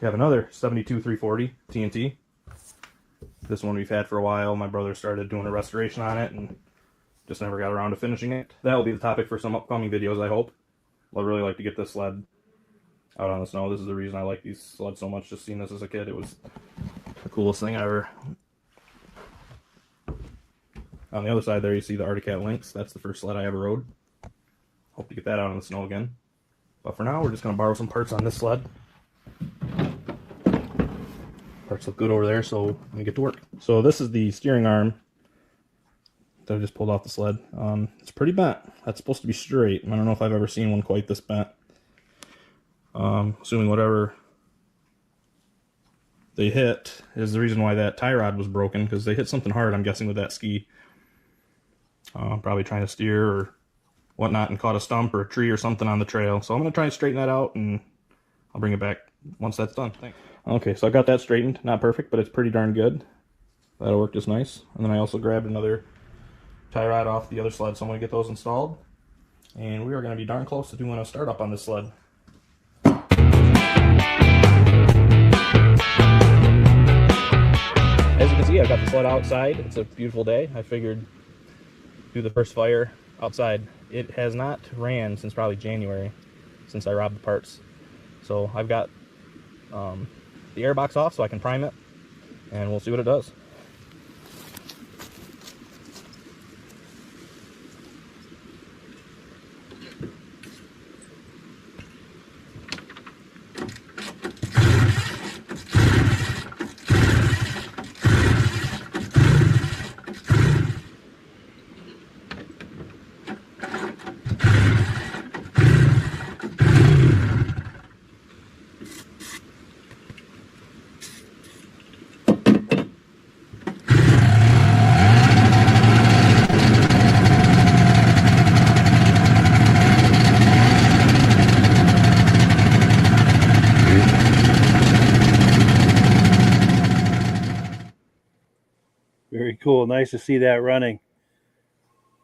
Speaker 4: We have another 72 340 TNT. This one we've had for a while. My brother started doing a restoration on it and just never got around to finishing it. That will be the topic for some upcoming videos, I hope. I'd really like to get this sled out on the snow. This is the reason I like these sleds so much. Just seeing this as a kid, it was the coolest thing ever. On the other side there, you see the Arctic Cat Lynx. That's the first sled I ever rode. Hope to get that out on the snow again. But for now, we're just going to borrow some parts on this sled. Parts look good over there, so let me get to work. So this is the steering arm that I just pulled off the sled. It's pretty bent. That's supposed to be straight. I don't know if I've ever seen one quite this bent. Assuming whatever they hit is the reason why that tie rod was broken, because they hit something hard, I'm guessing, with that ski. Probably trying to steer or whatnot and caught a stump or a tree or something on the trail. So I'm going to try and straighten that out, and I'll bring it back once that's done. Thanks. Okay, so I got that straightened. Not perfect, but it's pretty darn good. That'll work just nice. And then I also grabbed another tie rod off the other sled, so I'm going to get those installed. And we are going to be darn close to doing a startup on this sled. As you can see, I've got the sled outside. It's a beautiful day. I figured do the first fire outside. It has not ran since probably January, since I robbed the parts. So I've got the air box off so I can prime it, and we'll see what it does.
Speaker 1: Very cool. Nice to see that running.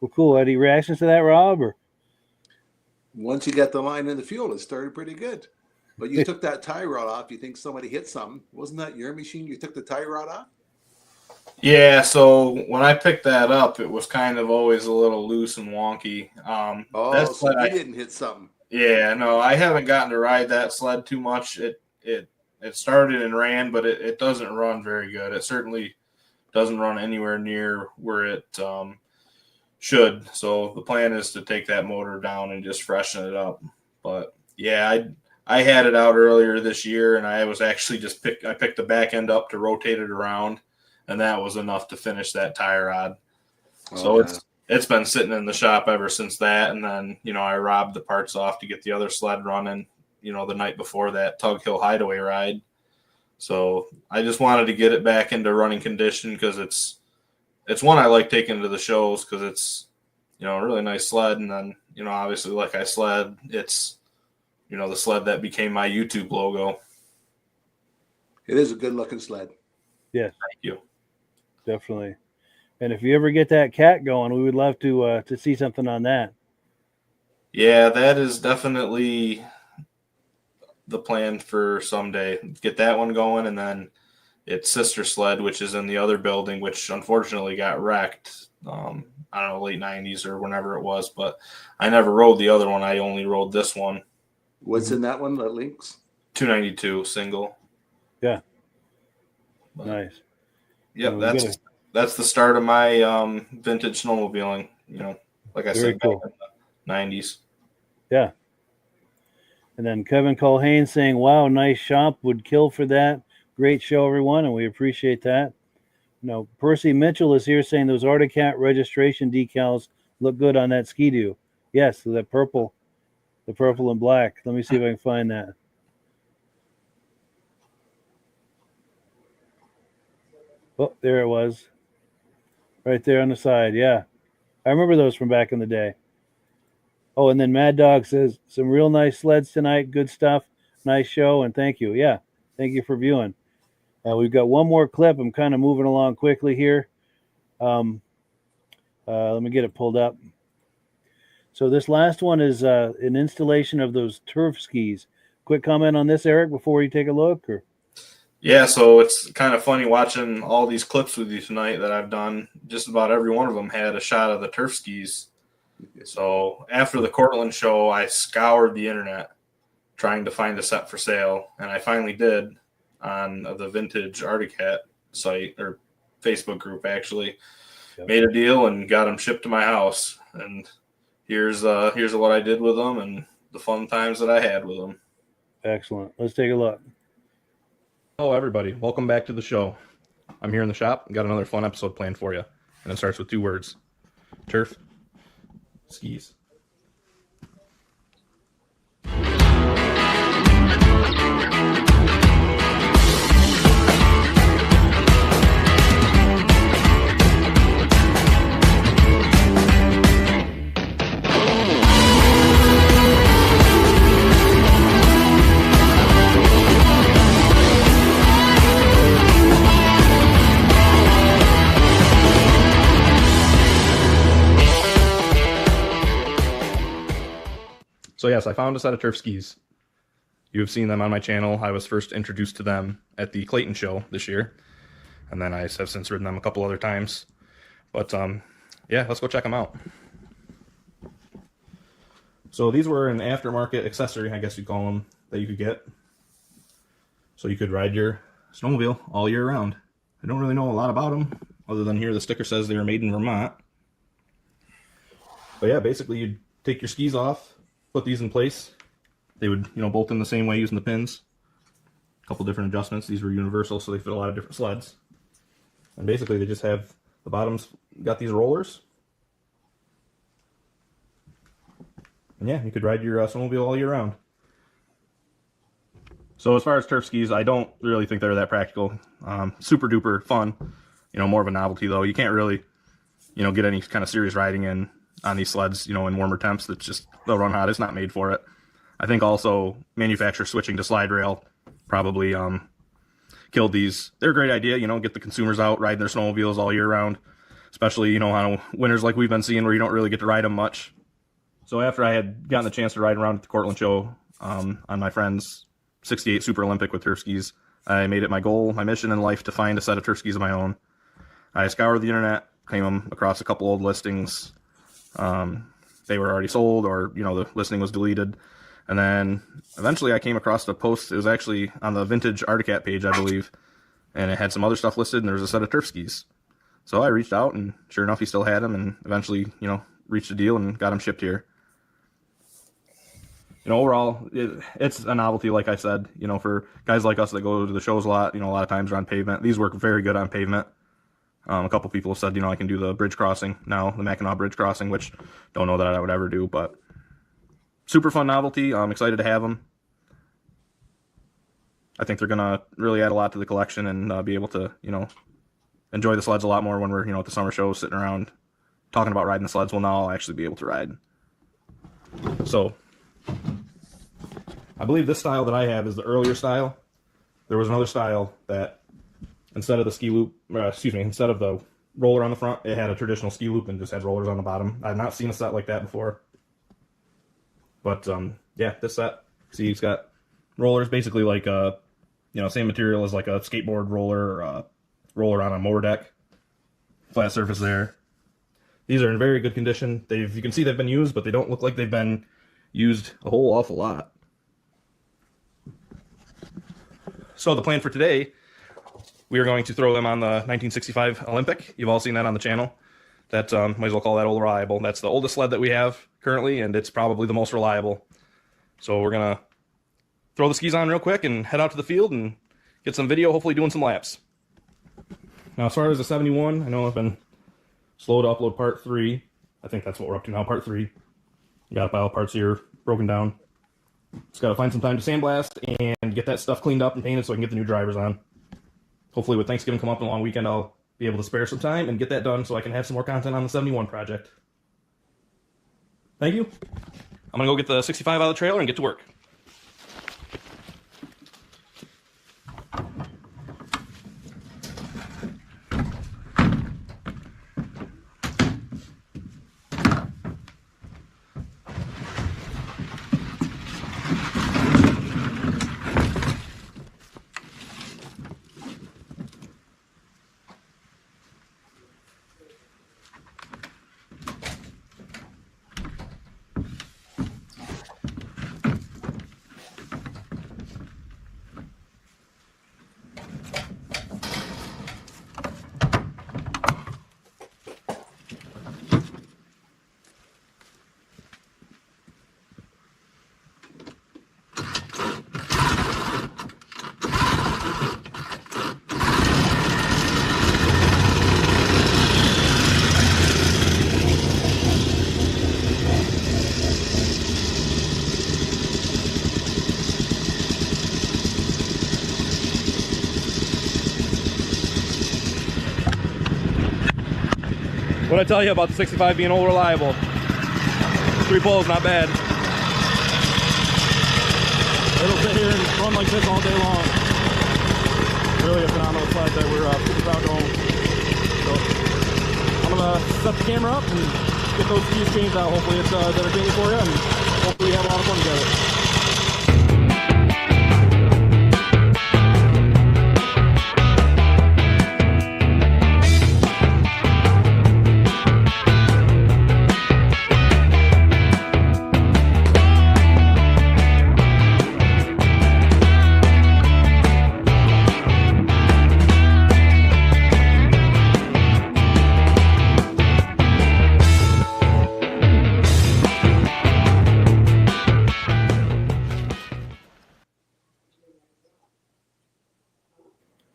Speaker 1: Well, cool. Any reactions to that, Rob? Or
Speaker 3: Once you got the line in the fuel, it started pretty good. But you took that tie rod off. You think somebody hit something. Wasn't that your machine? You took the tie rod off?
Speaker 2: Yeah, so when I picked that up, it was kind of always a little loose and wonky. That's
Speaker 3: so you didn't hit something.
Speaker 2: Yeah, no, I haven't gotten to ride that sled too much. It started and ran, but it doesn't run very good. It certainly doesn't run anywhere near where it should. So the plan is to take that motor down and just freshen it up. But yeah, I had it out earlier this year, and I was actually I picked the back end up to rotate it around, and that was enough to finish that tie rod. So it's been sitting in the shop ever since that. And then, I robbed the parts off to get the other sled running, the night before that Tug Hill Hideaway ride. So I just wanted to get it back into running condition because it's one I like taking to the shows because it's, a really nice sled. And then, obviously like I sled, it's, the sled that became my YouTube logo.
Speaker 3: It is a good looking sled.
Speaker 1: yes,
Speaker 2: Thank you.
Speaker 1: definitely. And if you ever get that cat going, we would love to see something on that.
Speaker 2: Yeah, that is definitely the plan for someday. Get that one going, and then its sister sled, which is in the other building, which unfortunately got wrecked. I don't know, late 90s or whenever it was, but I never rode the other one. I only rode this one.
Speaker 3: What's in that one, that links?
Speaker 2: 292 single.
Speaker 1: Yeah.
Speaker 2: But,
Speaker 1: Nice.
Speaker 2: Yep,
Speaker 1: Well,
Speaker 2: that's the start of my vintage snowmobiling. Like I
Speaker 1: Very
Speaker 2: said,
Speaker 1: cool.
Speaker 2: back in the 90s.
Speaker 1: Yeah. And then Kevin Colhane saying, wow, nice shop, would kill for that. Great show, everyone, and we appreciate that. Percy Mitchell is here saying those Arctic Cat registration decals look good on that Ski-Doo. Yes, the purple and black. Let me see if I can find that. Oh, there it was. Right there on the side, yeah. I remember those from back in the day. Oh, and then Mad Dog says, some real nice sleds tonight. Good stuff. Nice show, and thank you. Yeah, thank you for viewing. We've got one more clip. I'm kind of moving along quickly here. Let me get it pulled up. So this last one is an installation of those turf skis. Quick comment on this, Eric, before you take a look? Or
Speaker 2: Yeah, so it's kind of funny watching all these clips with you tonight that I've done. Just about every one of them had a shot of the turf skis. So after the Cortland show, I scoured the internet trying to find a set for sale, and I finally did on the Vintage Arctic Cat site or Facebook group. Actually, made a deal and got them shipped to my house. And here's what I did with them and the fun times that I had with them.
Speaker 1: excellent. Let's take a look.
Speaker 4: Hello, everybody. Welcome back to the show. I'm here in the shop. Got another fun episode planned for you. And it starts with 2 words. Turf. Skis. So yes, I found a set of turf skis. You have seen them on my channel. I was first introduced to them at the Clayton show this year, and then I have since ridden them a couple other times. But yeah, let's go check them out. So these were an aftermarket accessory, I guess you'd call them, that you could get. So you could ride your snowmobile all year round. I don't really know a lot about them, other than here the sticker says they were made in Vermont. But yeah, basically you'd take your skis off, put these in place. They would, bolt in the same way using the pins. A couple different adjustments. These were universal, so they fit a lot of different sleds. And basically they just have the bottoms got these rollers. And yeah, you could ride your snowmobile all year round. So as far as turf skis, I don't really think they're that practical. Super duper fun, more of a novelty though. You can't really, get any kind of serious riding in on these sleds, in warmer temps. That's just, they'll run hot. It's not made for it. I think also manufacturers switching to slide rail probably killed these. They're a great idea, get the consumers out riding their snowmobiles all year round, especially, on winters like we've been seeing where you don't really get to ride them much. So after I had gotten the chance to ride around at the Cortland show on my friend's 68 Super Olympic with turf skis, I made it my goal, my mission in life to find a set of turf skis of my own. I scoured the internet, came across a couple old listings. They were already sold, or the listing was deleted. And then eventually I came across a post. It was actually on the Vintage Articat page, I believe, and it had some other stuff listed, and there was a set of turf skis. So I reached out, and sure enough, he still had them, and eventually, reached a deal and got them shipped here. Overall, it's a novelty, like I said, for guys like us that go to the shows a lot, a lot of times are on pavement. These work very good on pavement. A couple people have said, I can do the bridge crossing now, the Mackinac Bridge crossing, which don't know that I would ever do, but super fun novelty. I'm excited to have them. I think they're going to really add a lot to the collection and be able to, enjoy the sleds a lot more when we're, at the summer shows sitting around talking about riding the sleds. Well, now I'll actually be able to ride. So I believe this style that I have is the earlier style. There was another style that instead of the ski loop, instead of the roller on the front, it had a traditional ski loop and just had rollers on the bottom. I've not seen a set like that before. But yeah, this set, see, it's got rollers basically like same material as like a skateboard roller or a roller on a mower deck. Flat surface there. These are in very good condition. You can see they've been used, but they don't look like they've been used a whole awful lot. So the plan for today, we are going to throw them on the 1965 Olympic. You've all seen that on the channel. That might as well call that old reliable. That's the oldest sled that we have currently, and it's probably the most reliable. So we're gonna throw the skis on real quick and head out to the field and get some video, hopefully doing some laps. Now, as far as the 71, I know I've been slow to upload part 3. I think that's what we're up to now, part 3. Got a pile of parts here broken down. Just got to find some time to sandblast and get that stuff cleaned up and painted so I can get the new drivers on. Hopefully with Thanksgiving come up and a long weekend, I'll be able to spare some time and get that done so I can have some more content on the 71 project. Thank you. I'm going to go get the 65 out of the trailer and get to work. What'd I tell you about the 65 being old reliable? 3 poles, not bad. It'll sit here and run like this all day long. Really a phenomenal sled that we're super proud to own. So I'm gonna set the camera up and get those skis changed out. Hopefully it's entertaining for you. And
Speaker 5: hopefully have a lot of fun together.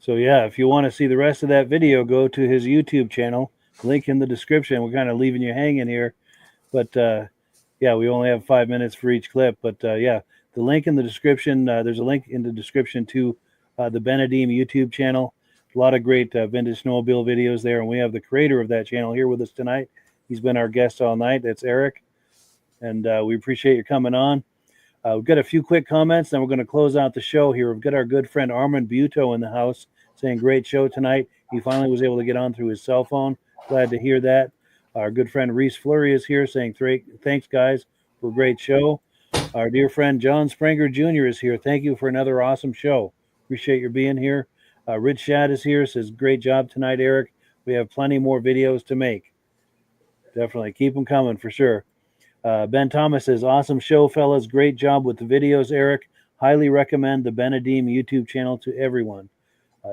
Speaker 1: So yeah, if you want to see the rest of that video, go to his YouTube channel. Link in the description. We're kind of leaving you hanging here, but yeah, we only have 5 minutes for each clip. But yeah, the link in the description. There's a link in the description to the Benedeem YouTube channel. A lot of great vintage snowmobile videos there, and we have the creator of that channel here with us tonight. He's been our guest all night. That's Eric, and we appreciate you coming on. We've got a few quick comments, then we're going to close out the show here. We've got our good friend Armand Buto in the house saying, great show tonight. He finally was able to get on through his cell phone. Glad to hear that. Our good friend Reese Fleury is here saying, thanks, guys, for a great show. Our dear friend John Spranger Jr. is here. Thank you for another awesome show. Appreciate your being here. Rich Shad is here, says, great job tonight, Eric. We have plenty more videos to make. Definitely. Keep them coming for sure. Ben Thomas says, awesome show, fellas. Great job with the videos, Eric. Highly recommend the Benedeem YouTube channel to everyone.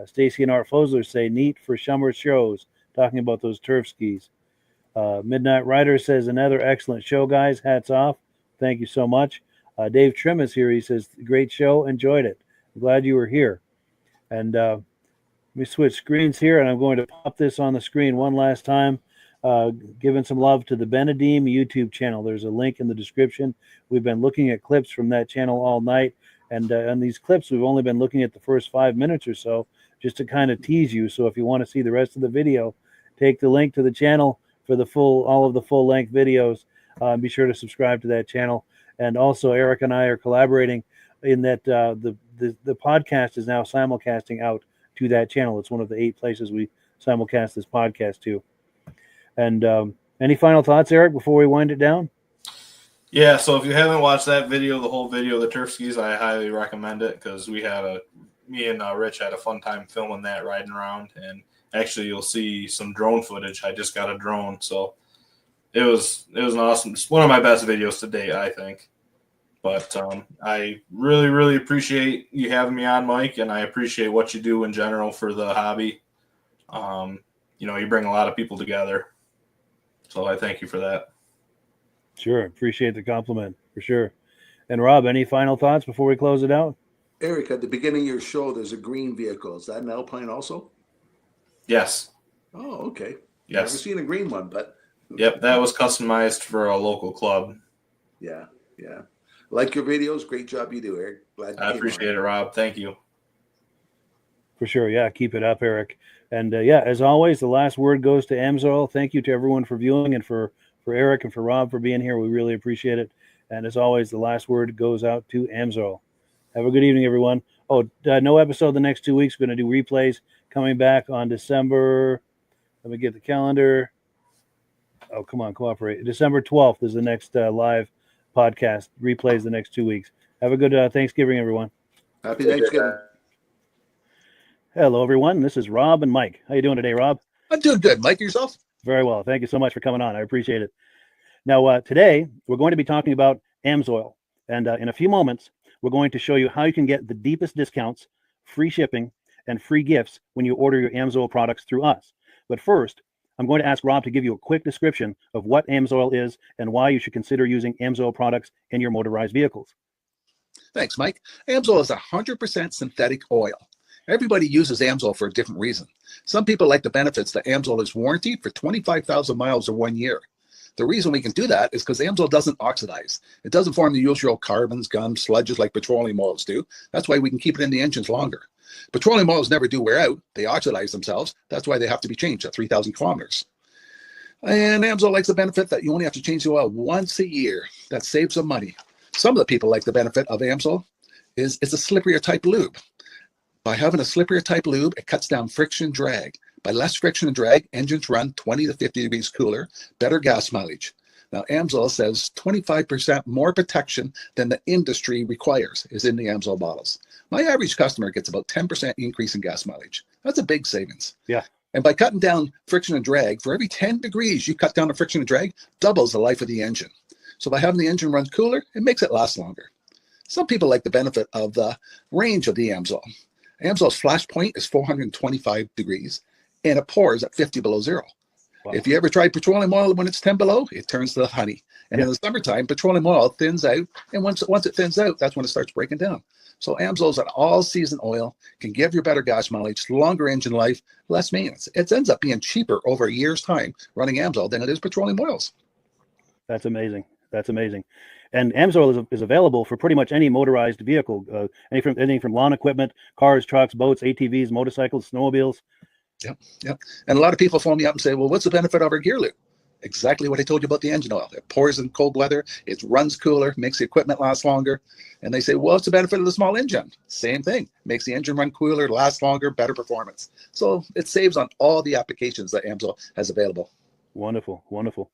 Speaker 1: Stacy and Art Fosler say, neat for summer shows, talking about those turf skis. Midnight Rider says, another excellent show, guys. Hats off. Thank you so much. Dave Trim is here. He says, great show. Enjoyed it. I'm glad you were here. And let me switch screens here, and I'm going to pop this on the screen one last time. Giving some love to the Benedeem YouTube channel. There's a link in the description. We've been looking at clips from that channel all night, and on these clips we've only been looking at the first 5 minutes or so, just to kind of tease you. So if you want to see the rest of the video, take the link to the channel for the all of the full length videos. Be sure to subscribe to that channel. And also, Eric and I are collaborating in that the podcast is now simulcasting out to that channel. It's one of the 8 places we simulcast this podcast to. And any final thoughts, Eric, before we wind it down?
Speaker 2: Yeah, so if you haven't watched that video, the whole video of the turf skis, I highly recommend it, because me and Rich had a fun time filming that, riding around. And actually, you'll see some drone footage. I just got a drone, so it was an awesome. It's one of my best videos to date, I think. But I really, really appreciate you having me on, Mike, and I appreciate what you do in general for the hobby. You bring a lot of people together. So I thank you for that.
Speaker 1: Sure. Appreciate the compliment for sure. And Rob, any final thoughts before we close it out?
Speaker 3: Eric, at the beginning of your show, there's a green vehicle. Is that an Alpine also?
Speaker 2: Yes.
Speaker 3: Oh, okay.
Speaker 2: Yes.
Speaker 3: Never seen a green one, but.
Speaker 2: Yep, that was customized for a local club.
Speaker 3: Yeah. Like your videos. Great job you do, Eric.
Speaker 2: I appreciate it, Rob. Thank you.
Speaker 1: For sure. Yeah, keep it up, Eric. And yeah, as always, the last word goes to Amsoil. Thank you to everyone for viewing, and for Eric and for Rob for being here. We really appreciate it. And as always, the last word goes out to Amsoil. Have a good evening, everyone. Oh, no episode the next 2 weeks. We're going to do replays coming back on December. Let me get the calendar. Oh, come on, cooperate. December 12th is the next live podcast. Replays the next 2 weeks. Have a good Thanksgiving, everyone.
Speaker 3: Happy Thanksgiving.
Speaker 1: Hello, everyone. This is Rob and Mike. How you doing today, Rob?
Speaker 5: I'm doing good. Mike, yourself?
Speaker 1: Very well. Thank you so much for coming on. I appreciate it. Now, today, we're going to be talking about Amsoil. And in a few moments, we're going to show you how you can get the deepest discounts, free shipping, and free gifts when you order your Amsoil products through us. But first, I'm going to ask Rob to give you a quick description of what Amsoil is and why you should consider using Amsoil products in your motorized vehicles.
Speaker 5: Thanks, Mike. Amsoil is 100% synthetic oil. Everybody uses Amsoil for a different reason. Some people like the benefits that Amsoil is warranted for 25,000 miles or 1 year. The reason we can do that is because Amsoil doesn't oxidize. It doesn't form the usual carbons, gums, sludges like petroleum oils do. That's why we can keep it in the engines longer. Petroleum oils never do wear out. They oxidize themselves. That's why they have to be changed at 3,000 kilometers. And Amsoil likes the benefit that you only have to change the oil once a year. That saves some money. Some of the people like the benefit of Amsoil is it's a slipperier type lube. By having a slipperier type lube, it cuts down friction drag. By less friction and drag, engines run 20 to 50 degrees cooler, better gas mileage. Now, Amsoil says 25% more protection than the industry requires is in the Amsoil bottles. My average customer gets about 10% increase in gas mileage. That's a big savings.
Speaker 1: Yeah.
Speaker 5: And by cutting down friction and drag, for every 10 degrees you cut down the friction and drag, doubles the life of the engine. So by having the engine run cooler, it makes it last longer. Some people like the benefit of the range of the Amsoil. Amsoil's flash point is 425 degrees, and it pours at 50 below zero.
Speaker 1: Wow.
Speaker 5: If you ever tried petroleum oil when it's 10 below, it turns to honey. And in the summertime, petroleum oil thins out, and once it thins out, that's when it starts breaking down. So Amsoil's an all-season oil, can give you better gas mileage, longer engine life, less maintenance. It ends up being cheaper over a year's time running Amsoil than it is petroleum oils.
Speaker 1: That's amazing. That's amazing. And Amsoil is available for pretty much any motorized vehicle, anything from lawn equipment, cars, trucks, boats, ATVs, motorcycles, snowmobiles.
Speaker 5: Yep. And a lot of people phone me up and say, well, what's the benefit of our gear loop? Exactly what I told you about the engine oil. It pours in cold weather, it runs cooler, makes the equipment last longer. And they say, well, what's the benefit of the small engine? Same thing. Makes the engine run cooler, last longer, better performance. So it saves on all the applications that Amsoil has available.
Speaker 1: Wonderful, wonderful.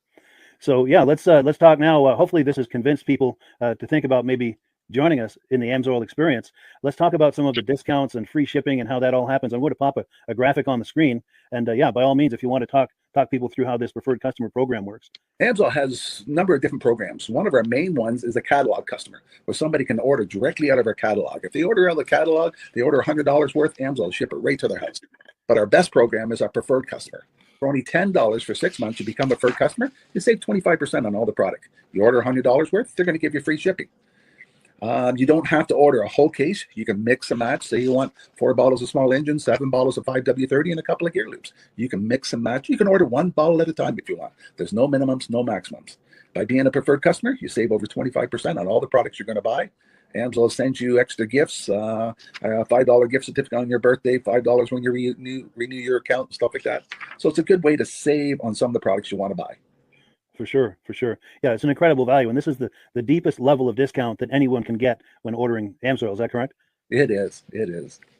Speaker 1: So yeah, let's talk now. Hopefully this has convinced people to think about maybe joining us in the Amsoil experience. Let's talk about some of the discounts and free shipping and how that all happens. I'm going to pop a graphic on the screen. And yeah, by all means, if you want to talk people through how this preferred customer program works.
Speaker 5: Amsoil has a number of different programs. One of our main ones is a catalog customer, where somebody can order directly out of our catalog. If they order out of the catalog, they order $100 worth, Amsoil will ship it right to their house. But our best program is our preferred customer. For only $10 for 6 months, you become a preferred customer, you save 25% on all the product. You order $100 worth, they're going to give you free shipping. You don't have to order a whole case. You can mix and match. Say you want 4 bottles of small engine, 7 bottles of 5W30, and a couple of gear loops. You can mix and match. You can order 1 bottle at a time if you want. There's no minimums, no maximums. By being a preferred customer, you save over 25% on all the products you're going to buy. Amsoil sends you extra gifts, a $5 gift certificate on your birthday, $5 when you renew your account, and stuff like that. So it's a good way to save on some of the products you want to buy.
Speaker 1: For sure. Yeah, it's an incredible value. And this is the deepest level of discount that anyone can get when ordering Amsoil. Is that correct?
Speaker 5: It is.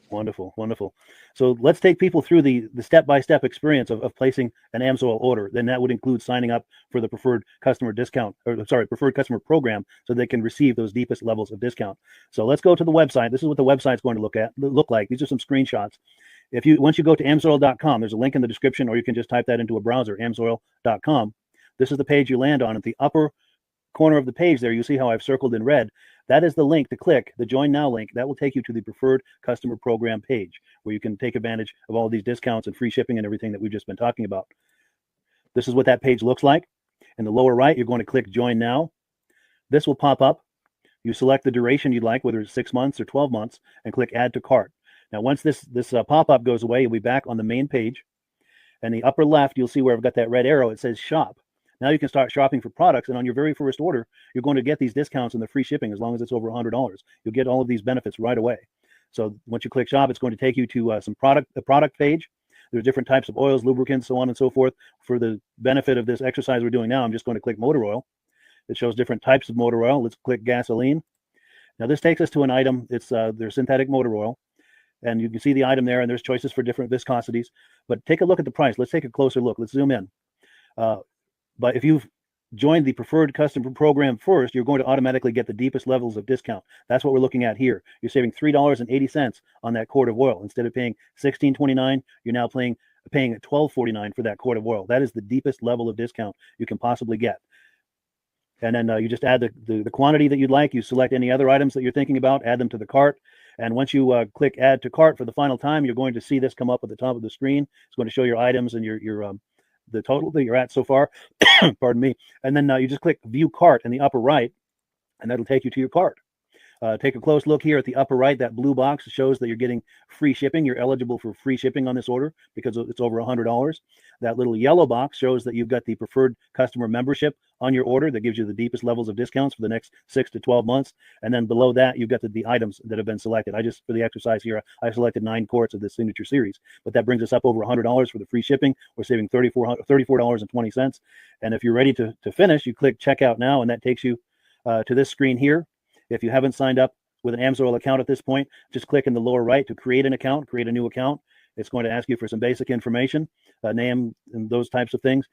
Speaker 1: Wonderful. So let's take people through the step-by-step experience of placing an Amsoil order. Then that would include signing up for the preferred customer preferred customer program, so they can receive those deepest levels of discount. So let's go to the website. This is what the website's going to look like. These are some screenshots. Once you go to amsoil.com, there's a link in the description, or you can just type that into a browser, amsoil.com. This is the page you land on. At the upper corner of the page there, you see how I've circled in red. That is the link to click, the Join Now link. That will take you to the Preferred Customer Program page, where you can take advantage of all these discounts and free shipping and everything that we've just been talking about. This is what that page looks like. In the lower right, you're going to click Join Now. This will pop up. You select the duration you'd like, whether it's 6 months or 12 months, and click Add to Cart. Now, once this pop-up goes away, you'll be back on the main page. And the upper left, you'll see where I've got that red arrow. It says Shop. Now you can start shopping for products, and on your very first order, you're going to get these discounts and the free shipping as long as it's over $100. You'll get all of these benefits right away. So once you click Shop, it's going to take you to the product page. There's different types of oils, lubricants, so on and so forth. For the benefit of this exercise we're doing now, I'm just going to click motor oil. It shows different types of motor oil. Let's click gasoline. Now this takes us to an item. It's their synthetic motor oil. And you can see the item there, and there's choices for different viscosities. But take a look at the price. Let's take a closer look. Let's zoom in. But if you've joined the preferred customer program first, you're going to automatically get the deepest levels of discount. That's what we're looking at here. You're saving $3.80 on that quart of oil. Instead of paying $16.29, you're now paying $12.49 for that quart of oil. That is the deepest level of discount you can possibly get. And then you just add the quantity that you'd like. You select any other items that you're thinking about, add them to the cart. And once you click Add to Cart for the final time, you're going to see this come up at the top of the screen. It's going to show your items and the total that you're at so far. Pardon me. And then you just click View Cart in the upper right, and that'll take you to your cart. Take a close look here at the upper right. That blue box shows that you're getting free shipping. You're eligible for free shipping on this order because it's over $100. That little yellow box shows that you've got the preferred customer membership on your order that gives you the deepest levels of discounts for the next 6 to 12 months. And then below that, you've got the items that have been selected. For the exercise here, I selected 9 quarts of the Signature Series, but that brings us up over $100 for the free shipping. We're saving $34.20. And if you're ready to finish, you click Checkout Now, and that takes you to this screen here. If you haven't signed up with an Amsoil account at this point, just click in the lower right to create a new account. It's going to ask you for some basic information, name and those types of things.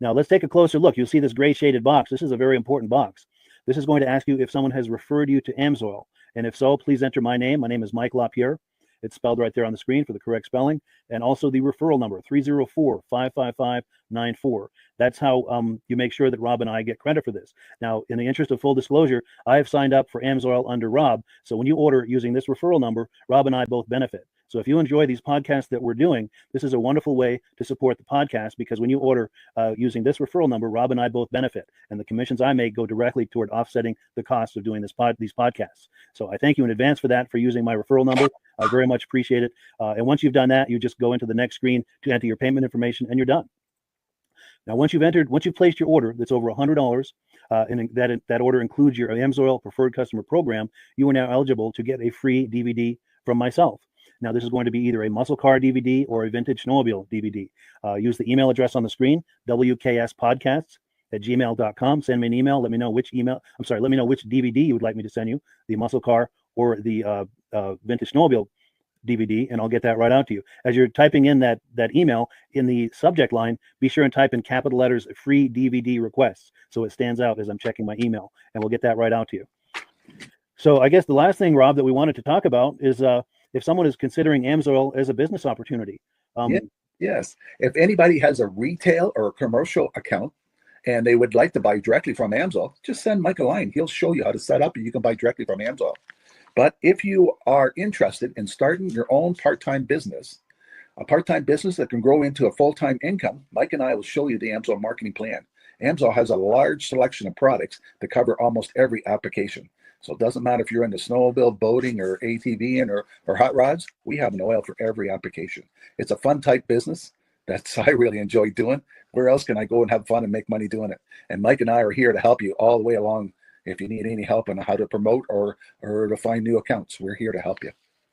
Speaker 1: Now let's take a closer look. You'll see this gray shaded box. This is a very important box. This is going to ask you if someone has referred you to Amsoil. And if so, please enter my name. My name is Mike LaPierre. It's spelled right there on the screen for the correct spelling. And also the referral number, 304-555-94. That's how you make sure that Rob and I get credit for this. Now, in the interest of full disclosure, I have signed up for Amsoil under Rob. So when you order using this referral number, Rob and I both benefit. So if you enjoy these podcasts that we're doing, this is a wonderful way to support the podcast, because when you order using this referral number, Rob and I both benefit. And the commissions I make go directly toward offsetting the cost of doing these podcasts. So I thank you in advance for that, for using my referral number. I very much appreciate it. And once you've done that, you just go into the next screen to enter your payment information, and you're done. Now, once you've placed your order that's over $100, and that order includes your Amsoil Preferred Customer Program, you are now eligible to get a free DVD from myself. Now, this is going to be either a muscle car DVD or a vintage snowmobile DVD. Use the email address on the screen, wkspodcasts@gmail.com. Send me an email. Let me know which DVD you would like me to send you, the muscle car or the vintage snowmobile DVD, and I'll get that right out to you. As you're typing in that email, in the subject line, be sure and type in capital letters, free DVD requests, so it stands out as I'm checking my email, and we'll get that right out to you. So I guess the last thing, Rob, that we wanted to talk about is if someone is considering Amsoil as a business opportunity.
Speaker 5: Yes. If anybody has a retail or a commercial account and they would like to buy directly from Amsoil, just send Mike a line. He'll show you how to set up, and you can buy directly from Amsoil. But if you are interested in starting your own part-time business, a part-time business that can grow into a full-time income, Mike and I will show you the Amsoil marketing plan. Amsoil has a large selection of products that cover almost every application. So it doesn't matter if you're into snowmobile, boating, or ATVing or hot rods, we have an oil for every application. It's a fun type business that I really enjoy doing. Where else can I go and have fun and make money doing it? And Mike and I are here to help you all the way along. If you need any help on how to promote or to find new accounts, we're here to help you.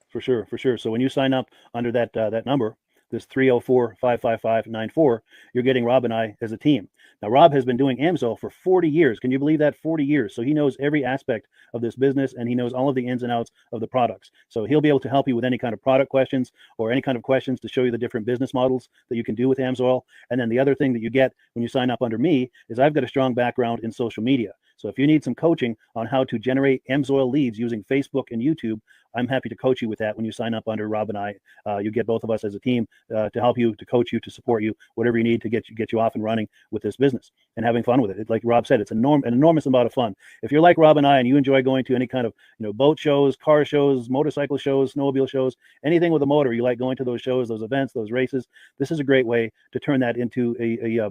Speaker 1: For sure. So when you sign up under that number, this 304-555-94, you're getting Rob and I as a team. Now, Rob has been doing Amsoil for 40 years. Can you believe that? 40 years. So he knows every aspect of this business, and he knows all of the ins and outs of the products. So he'll be able to help you with any kind of product questions or any kind of questions to show you the different business models that you can do with Amsoil. And then the other thing that you get when you sign up under me is I've got a strong background in social media. So if you need some coaching on how to generate Amsoil leads using Facebook and YouTube, I'm happy to coach you with that when you sign up under Rob and I. You get both of us as a team to help you, to coach you, to support you, whatever you need to get you off and running with this business and having fun with it. Like Rob said, it's an enormous amount of fun. If you're like Rob and I and you enjoy going to any kind of boat shows, car shows, motorcycle shows, snowmobile shows, anything with a motor, you like going to those shows, those events, those races, this is a great way to turn that into a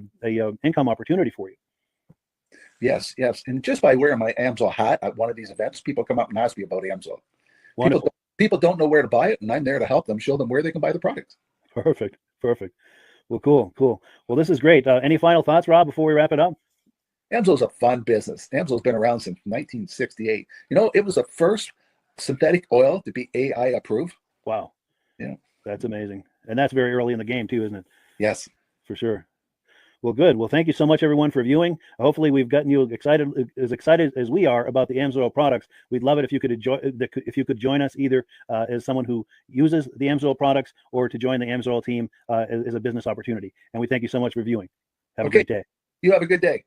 Speaker 1: income opportunity for you.
Speaker 5: Yes. And just by wearing my Amsoil hat at one of these events, people come up and ask me about Amsoil. People don't know where to buy it, and I'm there to help them, show them where they can buy the product. Perfect.
Speaker 1: Well, cool. Well, this is great. Any final thoughts, Rob, before we wrap it up?
Speaker 5: Amsoil's a fun business. Amsoil's been around since 1968. It was the first synthetic oil to be AI approved.
Speaker 1: Wow.
Speaker 5: Yeah.
Speaker 1: That's amazing. And that's very early in the game too, isn't it?
Speaker 5: Yes.
Speaker 1: For sure. Well, good. Well, thank you so much, everyone, for viewing. Hopefully, we've gotten you excited as we are about the Amsoil products. We'd love it if you could join us either as someone who uses the Amsoil products or to join the Amsoil team as a business opportunity. And we thank you so much for viewing. Have a great day.
Speaker 5: You have a good day.